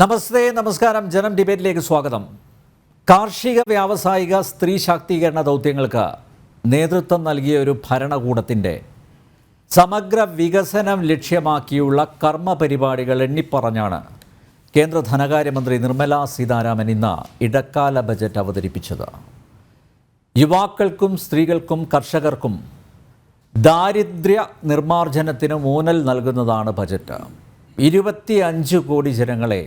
നമസ്തേ, നമസ്കാരം. ജനം ഡിബേറ്റിലേക്ക് സ്വാഗതം. കാർഷിക വ്യാവസായിക സ്ത്രീ ശാക്തീകരണ ദൗത്യങ്ങൾക്ക് നേതൃത്വം നൽകിയ ഒരു ഭരണകൂടത്തിൻ്റെ സമഗ്ര വികസനം ലക്ഷ്യമാക്കിയുള്ള കർമ്മ പരിപാടികൾ എണ്ണിപ്പറഞ്ഞാണ് കേന്ദ്ര ധനകാര്യമന്ത്രി നിർമ്മല സീതാരാമൻ ഇന്ന് ഇടക്കാല ബജറ്റ് അവതരിപ്പിച്ചത്. യുവാക്കൾക്കും സ്ത്രീകൾക്കും കർഷകർക്കും ദാരിദ്ര്യ നിർമ്മാർജ്ജനത്തിന് ഊന്നൽ നൽകുന്നതാണ് ബജറ്റ്. 25 കോടി ജനങ്ങളെ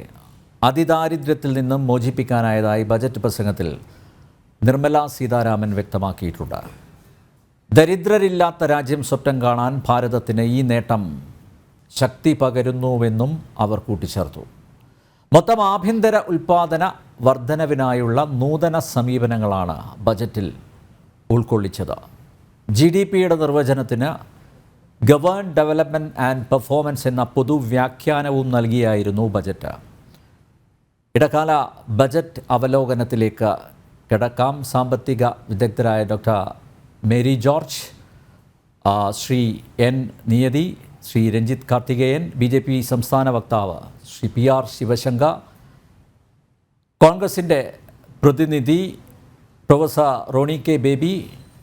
അതിദാരിദ്ര്യത്തിൽ നിന്നും മോചിപ്പിക്കാനായതായി ബജറ്റ് പ്രസംഗത്തിൽ നിർമ്മല സീതാരാമൻ വ്യക്തമാക്കിയിട്ടുണ്ട്. ദരിദ്രരില്ലാത്ത രാജ്യം സ്വപ്നം കാണാൻ ഭാരതത്തിന് ഈ നേട്ടം ശക്തി പകരുന്നുവെന്നും അവർ കൂട്ടിച്ചേർത്തു. മൊത്തം ആഭ്യന്തര ഉൽപ്പാദന വർധനവിനായുള്ള നൂതന സമീപനങ്ങളാണ് ബജറ്റിൽ ഉൾക്കൊള്ളിച്ചത്. GDPയുടെ നിർവചനത്തിന് ഗവേൺ ഡെവലപ്മെൻറ്റ് ആൻഡ് പെർഫോമൻസ് എന്ന പൊതുവ്യാഖ്യാനവും നൽകിയായിരുന്നു ബജറ്റ്. ഇടക്കാല ബജറ്റ് അവലോകനത്തിലേക്ക് കിടക്കാം. സാമ്പത്തിക വിദഗ്ധരായ doctor Mary George, Shri N. Niyathi, Shri Ranjith Karthikeyan, BJP സംസ്ഥാന വക്താവ് ശ്രീ PR ശിവശങ്കർ, കോൺഗ്രസിൻ്റെ പ്രതിനിധി പ്രൊഫസർ റോണി കെ ബേബി,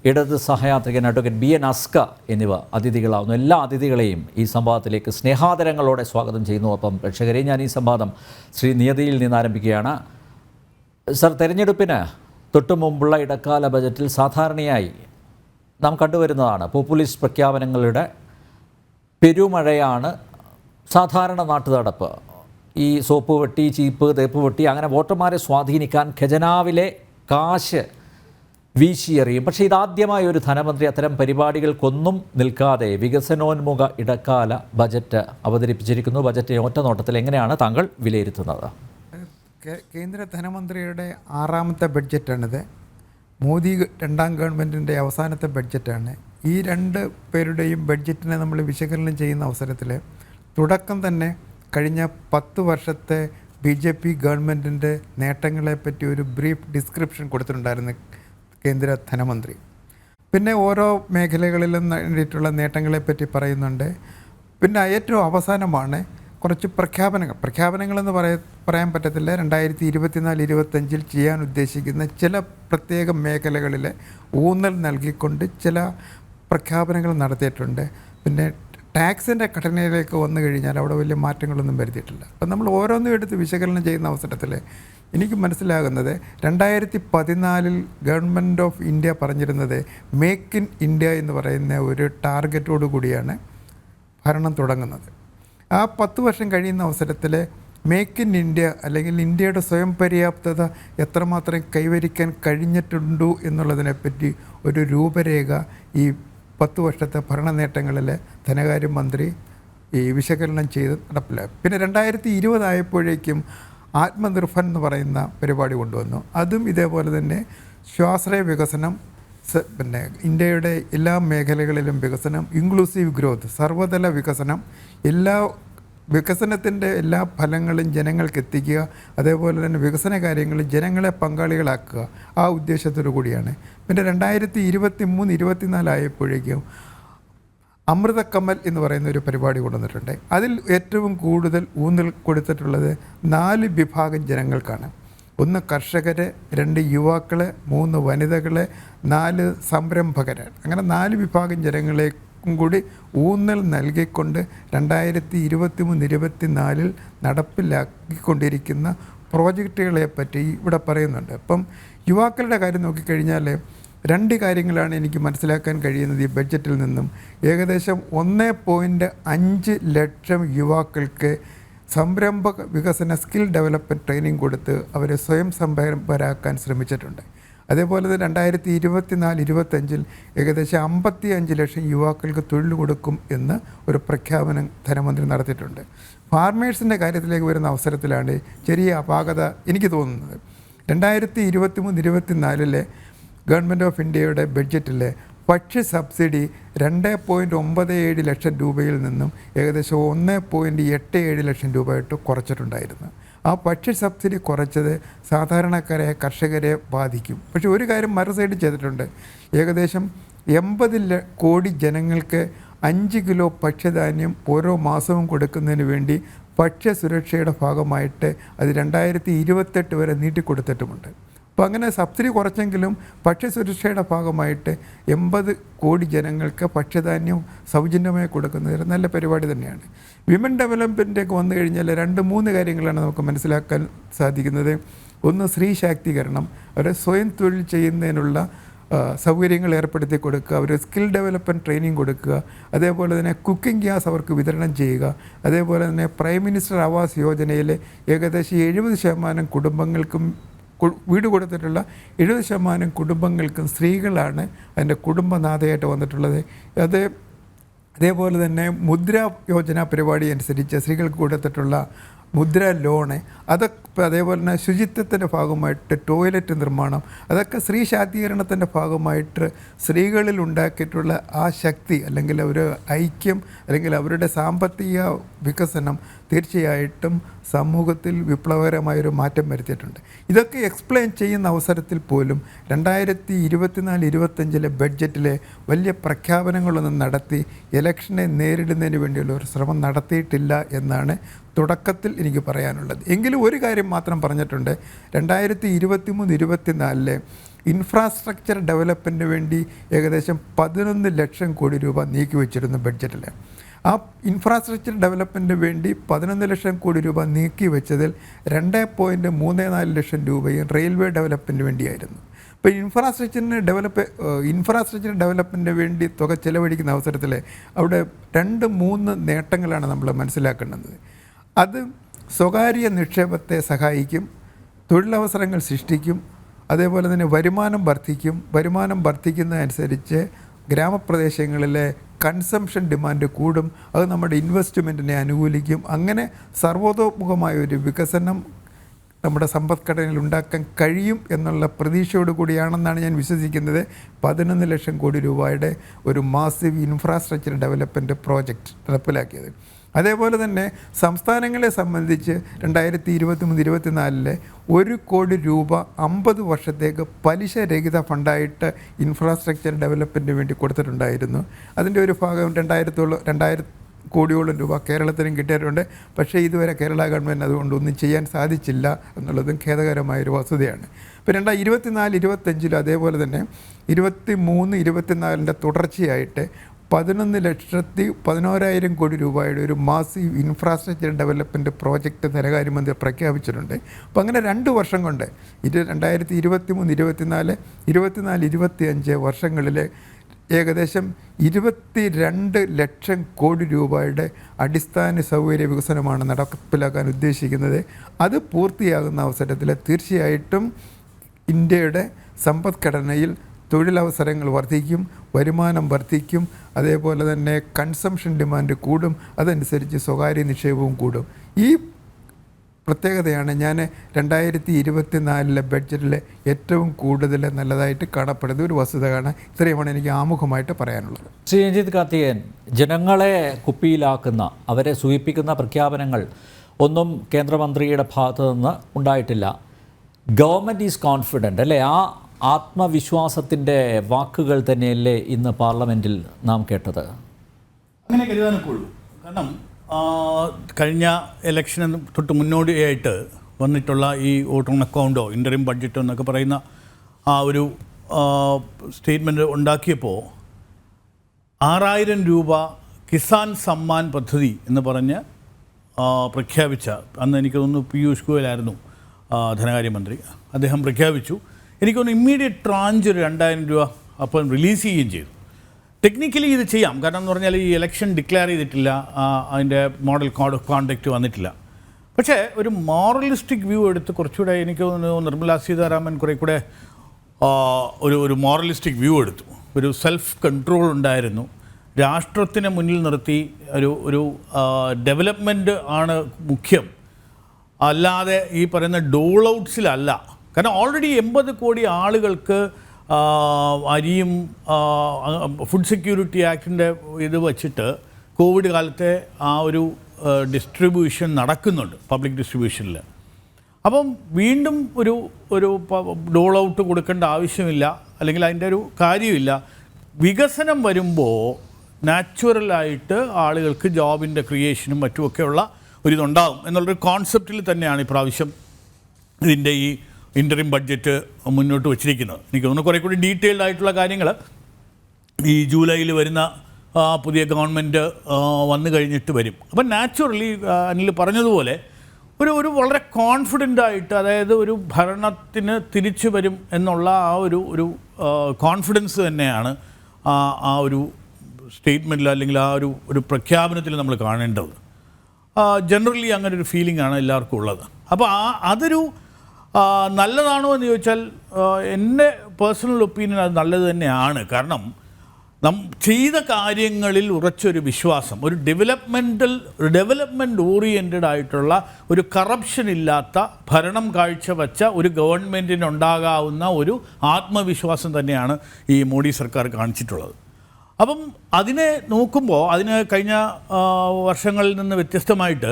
ഇടത് സഹയാത്രികൻ അഡ്വക്കേറ്റ് BN അസ്ക എന്നിവ അതിഥികളാവുന്നു. എല്ലാ അതിഥികളെയും ഈ സംവാദത്തിലേക്ക് സ്നേഹാദരങ്ങളോടെ സ്വാഗതം ചെയ്യുന്നു. അപ്പം പ്രേക്ഷകരെ, ഞാൻ ഈ സംവാദം ശ്രീ നിയതിയിൽ നിന്ന് ആരംഭിക്കുകയാണ്. സർ, തെരഞ്ഞെടുപ്പിന് തൊട്ടു മുമ്പുള്ള ഇടക്കാല ബജറ്റിൽ സാധാരണയായി നാം കണ്ടുവരുന്നതാണ് പോപ്പുലിസ്റ്റ് പ്രഖ്യാപനങ്ങളുടെ പെരുമഴയാണ് സാധാരണ നാട്ടുനടപ്പ്. ഈ സോപ്പ് വെട്ടി, ചീപ്പ്, തേപ്പ് വെട്ടി, അങ്ങനെ വോട്ടർമാരെ സ്വാധീനിക്കാൻ ഖജനാവിലെ കാശ് വീശിയെറിയും. പക്ഷേ ഇതാദ്യമായി ഒരു ധനമന്ത്രി അത്തരം പരിപാടികൾക്കൊന്നും നിൽക്കാതെ വികസനോന്മുഖ ഇടക്കാല ബജറ്റ് അവതരിപ്പിച്ചിരിക്കുന്നു. ബജറ്റ് ഒറ്റ നോട്ടത്തിൽ എങ്ങനെയാണ് താങ്കൾ വിലയിരുത്തുന്നത്? കേന്ദ്ര ധനമന്ത്രിയുടെ 6ാമത്തെ ബഡ്ജറ്റാണിത്. മോദി രണ്ടാം ഗവൺമെൻറ്റിൻ്റെ അവസാനത്തെ ബഡ്ജറ്റാണ്. ഈ രണ്ട് പേരുടെയും ബഡ്ജറ്റിനെ നമ്മൾ വിശകലനം ചെയ്യുന്ന അവസരത്തിൽ തുടക്കം തന്നെ കഴിഞ്ഞ 10 വർഷത്തെ BJP ഗവൺമെൻറ്റിൻ്റെ നേട്ടങ്ങളെപ്പറ്റി ഒരു ബ്രീഫ് ഡിസ്ക്രിപ്ഷൻ കൊടുത്തിട്ടുണ്ടായിരുന്നു കേന്ദ്ര ധനമന്ത്രി. പിന്നെ ഓരോ മേഖലകളിലും നേടിയിട്ടുള്ള നേട്ടങ്ങളെപ്പറ്റി പറയുന്നുണ്ട്. പിന്നെ ഏറ്റവും അവസാനമാണ് കുറച്ച് പ്രഖ്യാപനങ്ങളെന്ന് പറയാൻ പറ്റത്തില്ല. 2024-25 ചെയ്യാൻ ഉദ്ദേശിക്കുന്ന ചില പ്രത്യേക മേഖലകളിൽ ഊന്നൽ നൽകിക്കൊണ്ട് ചില പ്രഖ്യാപനങ്ങൾ നടത്തിയിട്ടുണ്ട്. പിന്നെ ടാക്സിൻ്റെ ഘടനയിലേക്ക് വന്നു കഴിഞ്ഞാൽ അവിടെ വലിയ മാറ്റങ്ങളൊന്നും വരുത്തിയിട്ടില്ല. അപ്പം നമ്മൾ ഓരോന്നും എടുത്ത് വിശകലനം ചെയ്യുന്ന അവസരത്തിൽ എനിക്ക് മനസ്സിലാകുന്നത് 2014 ഗവൺമെൻറ് ഓഫ് ഇന്ത്യ പറഞ്ഞിരുന്നത് മേക്ക് ഇൻ ഇന്ത്യ എന്ന് പറയുന്ന ഒരു ടാർഗറ്റോടു കൂടിയാണ് ഭരണം തുടങ്ങുന്നത്. ആ 10 വർഷം കഴിയുന്ന അവസരത്തിൽ മേക്ക് ഇൻ ഇന്ത്യ അല്ലെങ്കിൽ ഇന്ത്യയുടെ സ്വയം പര്യാപ്തത എത്രമാത്രം കൈവരിക്കാൻ കഴിഞ്ഞിട്ടുണ്ടോ എന്നുള്ളതിനെപ്പറ്റി ഒരു രൂപരേഖ ഈ 10 വർഷത്തെ ഭരണ നേട്ടങ്ങളിൽ ധനകാര്യമന്ത്രി ഈ വിശകലനം ചെയ്ത് നടപ്പിലാക്കും. പിന്നെ 2020 ആയപ്പോഴേക്കും ആത്മനിർഭർ എന്ന് പറയുന്ന പരിപാടി കൊണ്ടുവന്നു. അതും ഇതേപോലെ തന്നെ സ്വാശ്രയ വികസനം, പിന്നെ ഇന്ത്യയുടെ എല്ലാ മേഖലകളിലും വികസനം, ഇൻക്ലൂസീവ് ഗ്രോത്ത്, സർവ്വതല വികസനം, എല്ലാ വികസനത്തിൻ്റെ എല്ലാ ഫലങ്ങളും ജനങ്ങൾക്ക് എത്തിക്കുക, അതേപോലെ തന്നെ വികസന കാര്യങ്ങളിൽ ജനങ്ങളെ പങ്കാളികളാക്കുക, ആ ഉദ്ദേശത്തോടു കൂടിയാണ്. പിന്നെ 2023-24 ആയപ്പോഴേക്കും അമൃത കമൽ എന്ന് പറയുന്ന ഒരു പരിപാടി കൊണ്ടുവന്നിട്ടുണ്ട്. അതിൽ ഏറ്റവും കൂടുതൽ ഊന്നൽ കൊടുത്തിട്ടുള്ളത് 4 വിഭാഗം ജനങ്ങൾക്കാണ്. 1 കർഷകർ, 2 യുവാക്കൾ, 3 വനിതകൾ, 4 സംരംഭകർ. അങ്ങനെ 4 വിഭാഗം ജനങ്ങളേക്കും കൂടി ഊന്നൽ നൽകിക്കൊണ്ട് 2023-24 നടപ്പിലാക്കിക്കൊണ്ടിരിക്കുന്ന പ്രോജക്റ്റുകളെ പറ്റി ഇവിടെ പറയുന്നുണ്ട്. അപ്പം യുവാക്കളുടെ കാര്യം നോക്കിക്കഴിഞ്ഞാൽ 2 കാര്യങ്ങളാണ് എനിക്ക് മനസ്സിലാക്കാൻ കഴിയുന്നത് ഈ ബഡ്ജറ്റിൽ നിന്നും. ഏകദേശം 1.5 ലക്ഷം യുവാക്കൾക്ക് സംരംഭക വികസന സ്കിൽ ഡെവലപ്മെൻറ്റ് ട്രെയിനിങ് കൊടുത്ത് അവരെ സ്വയം സംരംഭകരാക്കാൻ ശ്രമിച്ചിട്ടുണ്ട്. അതേപോലെ തന്നെ 2024-25 ഏകദേശം 55 ലക്ഷം യുവാക്കൾക്ക് തൊഴിൽ കൊടുക്കും എന്ന് ഒരു പ്രഖ്യാപനം ധനമന്ത്രി നടത്തിയിട്ടുണ്ട്. ഫാർമേഴ്സിൻ്റെ കാര്യത്തിലേക്ക് വരുന്ന അവസരത്തിലാണ് ചെറിയ അപാകത എനിക്ക് തോന്നുന്നത്. 2023-24 ഗവൺമെൻറ് ഓഫ് ഇന്ത്യയുടെ ബഡ്ജറ്റിൽ ഭക്ഷ്യ സബ്സിഡി 2.97 ലക്ഷം രൂപയിൽ നിന്നും ഏകദേശം 1.87 ലക്ഷം രൂപയായിട്ട് കുറച്ചിട്ടുണ്ടായിരുന്നു. ആ ഭക്ഷ്യ സബ്സിഡി കുറച്ചത് സാധാരണക്കാരായ കർഷകരെ ബാധിക്കും. പക്ഷേ ഒരു കാര്യം മറു സൈഡ് ചെയ്തിട്ടുണ്ട്. ഏകദേശം 80 കോടി ജനങ്ങൾക്ക് 5 കിലോ ഭക്ഷ്യധാന്യം ഓരോ മാസവും കൊടുക്കുന്നതിന് വേണ്ടി ഭക്ഷ്യസുരക്ഷയുടെ ഭാഗമായിട്ട് അത് 2028 വരെ നീട്ടിക്കൊടുത്തിട്ടുമുണ്ട്. അപ്പോൾ അങ്ങനെ സബ്സിഡി കുറച്ചെങ്കിലും ഭക്ഷ്യസുരക്ഷയുടെ ഭാഗമായിട്ട് 80 കോടി ജനങ്ങൾക്ക് ഭക്ഷ്യധാന്യം സൗജന്യമായി കൊടുക്കുന്നത് ഒരു നല്ല പരിപാടി തന്നെയാണ്. വിമൻ ഡെവലപ്മെൻറ്റൊക്കെ വന്നു കഴിഞ്ഞാൽ 2-3 കാര്യങ്ങളാണ് നമുക്ക് മനസ്സിലാക്കാൻ സാധിക്കുന്നത്. ഒന്ന്, സ്ത്രീ ശാക്തീകരണം, അവരെ സ്വയം തൊഴിൽ ചെയ്യുന്നതിനുള്ള സൗകര്യങ്ങൾ ഏർപ്പെടുത്തി കൊടുക്കുക, അവർ സ്കിൽ ഡെവലപ്മെൻറ്റ് ട്രെയിനിങ് കൊടുക്കുക, അതേപോലെ തന്നെ കുക്കിംഗ് ഗ്യാസ് അവർക്ക് വിതരണം ചെയ്യുക, അതേപോലെ തന്നെ പ്രൈം മിനിസ്റ്റർ ആവാസ് യോജനയിലെ ഏകദേശം 70% കുടുംബങ്ങൾക്കും വീട് കൊടുത്തിട്ടുള്ള 70% കുടുംബങ്ങൾക്കും സ്ത്രീകളാണ് അതിൻ്റെ കുടുംബനാഥയായിട്ട് വന്നിട്ടുള്ളത്. അതേപോലെ തന്നെ മുദ്ര യോജന പരിപാടി അനുസരിച്ച് സ്ത്രീകൾക്ക് കൊടുത്തിട്ടുള്ള മുദ്ര ലോണ്, അതൊക്കെ അതേപോലെ തന്നെ ശുചിത്വത്തിൻ്റെ ഭാഗമായിട്ട് ടോയ്ലറ്റ് നിർമ്മാണം, അതൊക്കെ സ്ത്രീ ശാക്തീകരണത്തിൻ്റെ ഭാഗമായിട്ട് സ്ത്രീകളിൽ ഉണ്ടാക്കിയിട്ടുള്ള ആ ശക്തി അല്ലെങ്കിൽ ഒരു ഐക്യം അല്ലെങ്കിൽ അവരുടെ സാമ്പത്തിക വികസനം തീർച്ചയായിട്ടും സമൂഹത്തിൽ വിപ്ലവകരമായൊരു മാറ്റം വരുത്തിയിട്ടുണ്ട്. ഇതൊക്കെ എക്സ്പ്ലെയിൻ ചെയ്യുന്ന അവസരത്തിൽ പോലും 2024-25 ബഡ്ജറ്റിലെ വലിയ പ്രഖ്യാപനങ്ങളൊന്നും നടത്തി ഇലക്ഷനെ നേരിടുന്നതിന് വേണ്ടിയുള്ള ഒരു ശ്രമം നടത്തിയിട്ടില്ല എന്നാണ് തുടക്കത്തിൽ എനിക്ക് പറയാനുള്ളത്. എങ്കിലും ഒരു കാര്യം മാത്രം പറഞ്ഞിട്ടുണ്ട്. 2023-24 ഇൻഫ്രാസ്ട്രക്ചർ ഡെവലപ്മെൻറ്റിന് വേണ്ടി ഏകദേശം 11 ലക്ഷം കോടി രൂപ നീക്കി വെച്ചിരുന്നു ബഡ്ജറ്റിൽ. ആ ഇൻഫ്രാസ്ട്രക്ചർ ഡെവലപ്മെൻറ്റിന് വേണ്ടി 11 ലക്ഷം കോടി രൂപ നീക്കി വെച്ചതിൽ 2.34 ലക്ഷം രൂപയും റെയിൽവേ ഡെവലപ്മെൻറ്റിന് വേണ്ടിയായിരുന്നു. ഇപ്പോൾ ഇൻഫ്രാസ്ട്രക്ചർ ഡെവലപ്മെൻറ്റിന് വേണ്ടി തുക ചെലവഴിക്കുന്ന അവസരത്തിൽ അവിടെ 2-3 നേട്ടങ്ങളാണ് നമ്മൾ മനസ്സിലാക്കേണ്ടത്. അത് സ്വകാര്യ നിക്ഷേപത്തെ സഹായിക്കും, തൊഴിലവസരങ്ങൾ സൃഷ്ടിക്കും, അതേപോലെ തന്നെ വരുമാനം വർദ്ധിക്കും. വരുമാനം വർദ്ധിക്കുന്നതനുസരിച്ച് ഗ്രാമപ്രദേശങ്ങളിലെ കൺസംഷൻ ഡിമാൻഡ് കൂടും, അത് നമ്മുടെ ഇൻവെസ്റ്റ്മെൻറ്റിനെ അനുകൂലിക്കും. അങ്ങനെ സർവ്വതോമുഖമായ ഒരു വികസനം നമ്മുടെ സമ്പദ്ഘടനയിൽ ഉണ്ടാക്കാൻ കഴിയും എന്നുള്ള പ്രതീക്ഷയോട് കൂടിയാണെന്നാണ് ഞാൻ വിശ്വസിക്കുന്നത് 11 ലക്ഷം കോടി രൂപയുടെ ഒരു മാസീവ് ഇൻഫ്രാസ്ട്രക്ചർ ഡെവലപ്മെൻറ്റ് പ്രോജക്റ്റ് നടപ്പിലാക്കിയത്. അതേപോലെ തന്നെ സംസ്ഥാനങ്ങളെ സംബന്ധിച്ച് 2023-24 1 കോടി രൂപ 50 വർഷത്തേക്ക് പലിശരഹിത ഫണ്ടായിട്ട് ഇൻഫ്രാസ്ട്രക്ചർ ഡെവലപ്മെൻറ്റിന് വേണ്ടി കൊടുത്തിട്ടുണ്ടായിരുന്നു. അതിൻ്റെ ഒരു ഭാഗം 2,000 കോടിയോളം രൂപ കേരളത്തിനും കിട്ടിയിട്ടുണ്ട്. പക്ഷേ ഇതുവരെ കേരള ഗവൺമെൻറ് അതുകൊണ്ടൊന്നും ചെയ്യാൻ സാധിച്ചില്ല എന്നുള്ളതും ഖേദകരമായൊരു വസ്തുതയാണ്. ഇപ്പോൾ 2024-25 അതേപോലെ തന്നെ 23-24 തുടർച്ചയായിട്ട് 11,11,000 കോടി രൂപയുടെ ഒരു മാസീവ് ഇൻഫ്രാസ്ട്രക്ചർ ഡെവലപ്മെൻറ്റ് പ്രോജക്റ്റ് ധനകാര്യമന്ത്രി പ്രഖ്യാപിച്ചിട്ടുണ്ട്. അപ്പോൾ അങ്ങനെ 2 വർഷം കൊണ്ട് 2023-24, 24-25 വർഷങ്ങളിൽ ഏകദേശം 22 ലക്ഷം കോടി രൂപയുടെ അടിസ്ഥാന സൗകര്യ വികസനമാണ് നടപ്പിലാക്കാൻ ഉദ്ദേശിക്കുന്നത്. അത് പൂർത്തിയാകുന്ന അവസരത്തിൽ തീർച്ചയായിട്ടും ഇന്ത്യയുടെ സമ്പദ്ഘടനയിൽ തൊഴിലവസരങ്ങൾ വർദ്ധിക്കും, വരുമാനം വർദ്ധിക്കും, അതേപോലെ തന്നെ കൺസംഷൻ ഡിമാൻഡ് കൂടും, അതനുസരിച്ച് സ്വകാര്യ നിക്ഷേപവും കൂടും. ഈ പ്രത്യേകതയാണ് ഞാൻ 2024 ബഡ്ജറ്റിൽ ഏറ്റവും കൂടുതൽ നല്ലതായിട്ട് കാണപ്പെടുന്ന ഒരു വസ്തുതയാണ്. ഇത്രയുമാണ് എനിക്ക് ആമുഖമായിട്ട് പറയാനുള്ളത്. ശ്രീ രഞ്ജിത്ത് കാർത്തികേയൻ, ജനങ്ങളെ കുപ്പിയിലാക്കുന്ന, അവരെ സൂചിപ്പിക്കുന്ന പ്രഖ്യാപനങ്ങൾ ഒന്നും കേന്ദ്രമന്ത്രിയുടെ ഭാഗത്തു നിന്ന് ഉണ്ടായിട്ടില്ല. ഗവൺമെൻറ് ഈസ് കോൺഫിഡൻറ്റ് അല്ലേ? ആ ആത്മവിശ്വാസത്തിൻ്റെ വാക്കുകൾ തന്നെയല്ലേ ഇന്ന് പാർലമെൻറ്റിൽ നാം കേട്ടത്? അങ്ങനെ കരുതാനൊക്കെ ഉള്ളൂ. കാരണം കഴിഞ്ഞ ഇലക്ഷന് തൊട്ട് മുന്നോടിയായിട്ട് വന്നിട്ടുള്ള ഈ വോട്ട് ഓൺ അക്കൗണ്ടോ ഇൻ്ററിം ബഡ്ജറ്റോ എന്നൊക്കെ പറയുന്ന ആ ഒരു സ്റ്റേറ്റ്മെൻറ്റ് ഉണ്ടാക്കിയപ്പോൾ 6,000 രൂപ കിസാൻ സമ്മാൻ പദ്ധതി എന്ന് പറഞ്ഞ് പ്രഖ്യാപിച്ച, അന്ന് എനിക്ക് തോന്നുന്നു പീയൂഷ് ഗോയലായിരുന്നു ധനകാര്യമന്ത്രി, അദ്ദേഹം പ്രഖ്യാപിച്ചു. എനിക്കൊന്ന് ഇമ്മീഡിയറ്റ് ട്രാഞ്ച് 2,000 രൂപ അപ്പം റിലീസ് ചെയ്യുകയും ചെയ്തു. ടെക്നിക്കലി ഇത് ചെയ്യാം, കാരണം എന്ന് പറഞ്ഞാൽ ഈ ഇലക്ഷൻ ഡിക്ലെയർ ചെയ്തിട്ടില്ല, അതിൻ്റെ മോഡൽ കോഡ് ഓഫ് കോണ്ടക്റ്റ് വന്നിട്ടില്ല. പക്ഷേ ഒരു മോറലിസ്റ്റിക് വ്യൂ എടുത്ത് കുറച്ചുകൂടെ എനിക്ക് തോന്നുന്നു നിർമ്മലാ സീതാരാമൻ കുറേ കൂടെ ഒരു മോറലിസ്റ്റിക് വ്യൂ എടുത്തു. ഒരു സെൽഫ് കൺട്രോൾ ഉണ്ടായിരുന്നു. രാഷ്ട്രത്തിനെ മുന്നിൽ നിർത്തി ഒരു ഡെവലപ്മെൻറ്റ് ആണ് മുഖ്യം, അല്ലാതെ ഈ പറയുന്ന ഡോൾ ഔട്ട്സിലല്ല. കാരണം ഓൾറെഡി 80 കോടി ആളുകൾക്ക് അരിയും ഫുഡ് സെക്യൂരിറ്റി ആക്ടിൻ്റെ ഇത് വച്ചിട്ട് കോവിഡ് കാലത്തെ ആ ഒരു ഡിസ്ട്രിബ്യൂഷൻ നടക്കുന്നുണ്ട്, പബ്ലിക് ഡിസ്ട്രിബ്യൂഷനിൽ. അപ്പം വീണ്ടും ഒരു ഡോൾ ഔട്ട് കൊടുക്കേണ്ട ആവശ്യമില്ല, അല്ലെങ്കിൽ അതിൻ്റെ ഒരു കാര്യമില്ല. വികസനം വരുമ്പോൾ നാച്ചുറലായിട്ട് ആളുകൾക്ക് ജോബിൻ്റെ ക്രിയേഷനും മറ്റുമൊക്കെയുള്ള ഒരിതുണ്ടാകും എന്നുള്ളൊരു കോൺസെപ്റ്റിൽ തന്നെയാണ് ഇപ്രാവശ്യം ഇതിൻ്റെ ഈ ഇൻ്ററിം ബഡ്ജറ്റ് മുന്നോട്ട് വച്ചിരിക്കുന്നത്. എനിക്ക് തോന്നുന്നു കുറേ കൂടി ഡീറ്റെയിൽഡ് ആയിട്ടുള്ള കാര്യങ്ങൾ ഈ ജൂലൈയിൽ വരുന്ന പുതിയ ഗവൺമെൻറ് വന്നു കഴിഞ്ഞിട്ട് വരും. അപ്പം നാച്ചുറലി അനിൽ പറഞ്ഞതുപോലെ ഒരു വളരെ കോൺഫിഡൻ്റ് ആയിട്ട്, അതായത് ഒരു ഭരണത്തിന് തിരിച്ചു വരും എന്നുള്ള ഒരു കോൺഫിഡൻസ് തന്നെയാണ് ആ ഒരു സ്റ്റേറ്റ്മെൻറ്റിൽ അല്ലെങ്കിൽ ഒരു പ്രഖ്യാപനത്തിൽ നമ്മൾ കാണേണ്ടത്. ജനറലി അങ്ങനെ ഒരു ഫീലിംഗ് ആണ് എല്ലാവർക്കും ഉള്ളത്. അപ്പോൾ അതൊരു നല്ലതാണോ എന്ന് ചോദിച്ചാൽ എൻ്റെ പേഴ്സണൽ ഒപ്പീനിയൻ അത് നല്ലത് തന്നെയാണ്. കാരണം ചെയ്ത കാര്യങ്ങളിൽ ഉറച്ചൊരു വിശ്വാസം, ഒരു ഡെവലപ്മെൻറ്റ് ഓറിയൻറ്റഡ് ആയിട്ടുള്ള ഒരു കറപ്ഷൻ ഇല്ലാത്ത ഭരണം കാഴ്ചവെച്ച ഒരു ഗവൺമെൻറ്റിനുണ്ടാകാവുന്ന ഒരു ആത്മവിശ്വാസം തന്നെയാണ് ഈ മോഡി സർക്കാർ കാണിച്ചിട്ടുള്ളത്. അപ്പം അതിനെ നോക്കുമ്പോൾ അതിന് കഴിഞ്ഞ വർഷങ്ങളിൽ നിന്ന് വ്യത്യസ്തമായിട്ട്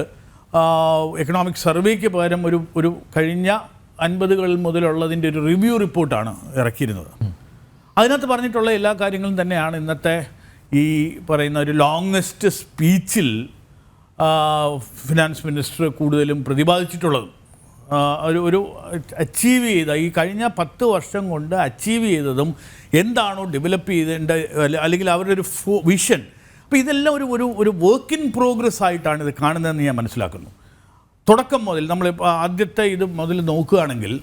എക്കണോമിക് സർവേക്ക് പകരം ഒരു കഴിഞ്ഞ 50കളിൽ മുതലുള്ളതിൻ്റെ ഒരു റിവ്യൂ റിപ്പോർട്ടാണ് ഇറക്കിയിരുന്നത്. അതിനകത്ത് പറഞ്ഞിട്ടുള്ള എല്ലാ കാര്യങ്ങളും തന്നെയാണ് ഇന്നത്തെ ഈ പറയുന്ന ഒരു ലോങ്സ്റ്റ് സ്പീച്ചിൽ ഫിനാൻസ് മിനിസ്റ്റർ കൂടുതലും പ്രതിപാദിച്ചിട്ടുള്ളത്. ഒരു അച്ചീവ് ചെയ്ത ഈ കഴിഞ്ഞ 10 വർഷം കൊണ്ട് അച്ചീവ് ചെയ്തതും എന്താണോ ഡെവലപ്പ് ചെയ്തേണ്ട അല്ലെങ്കിൽ അവരുടെ ഒരു വിഷൻ, അപ്പോൾ ഇതെല്ലാം ഒരു വർക്ക് ഇൻ പ്രോഗ്രസ് ആയിട്ടാണ് ഇത് കാണുന്നതെന്ന് ഞാൻ മനസ്സിലാക്കുന്നു. തുടക്കം മുതൽ നമ്മൾ ആദ്യത്തെ ഇത് മുതൽ നോക്കുകയാണെങ്കിൽ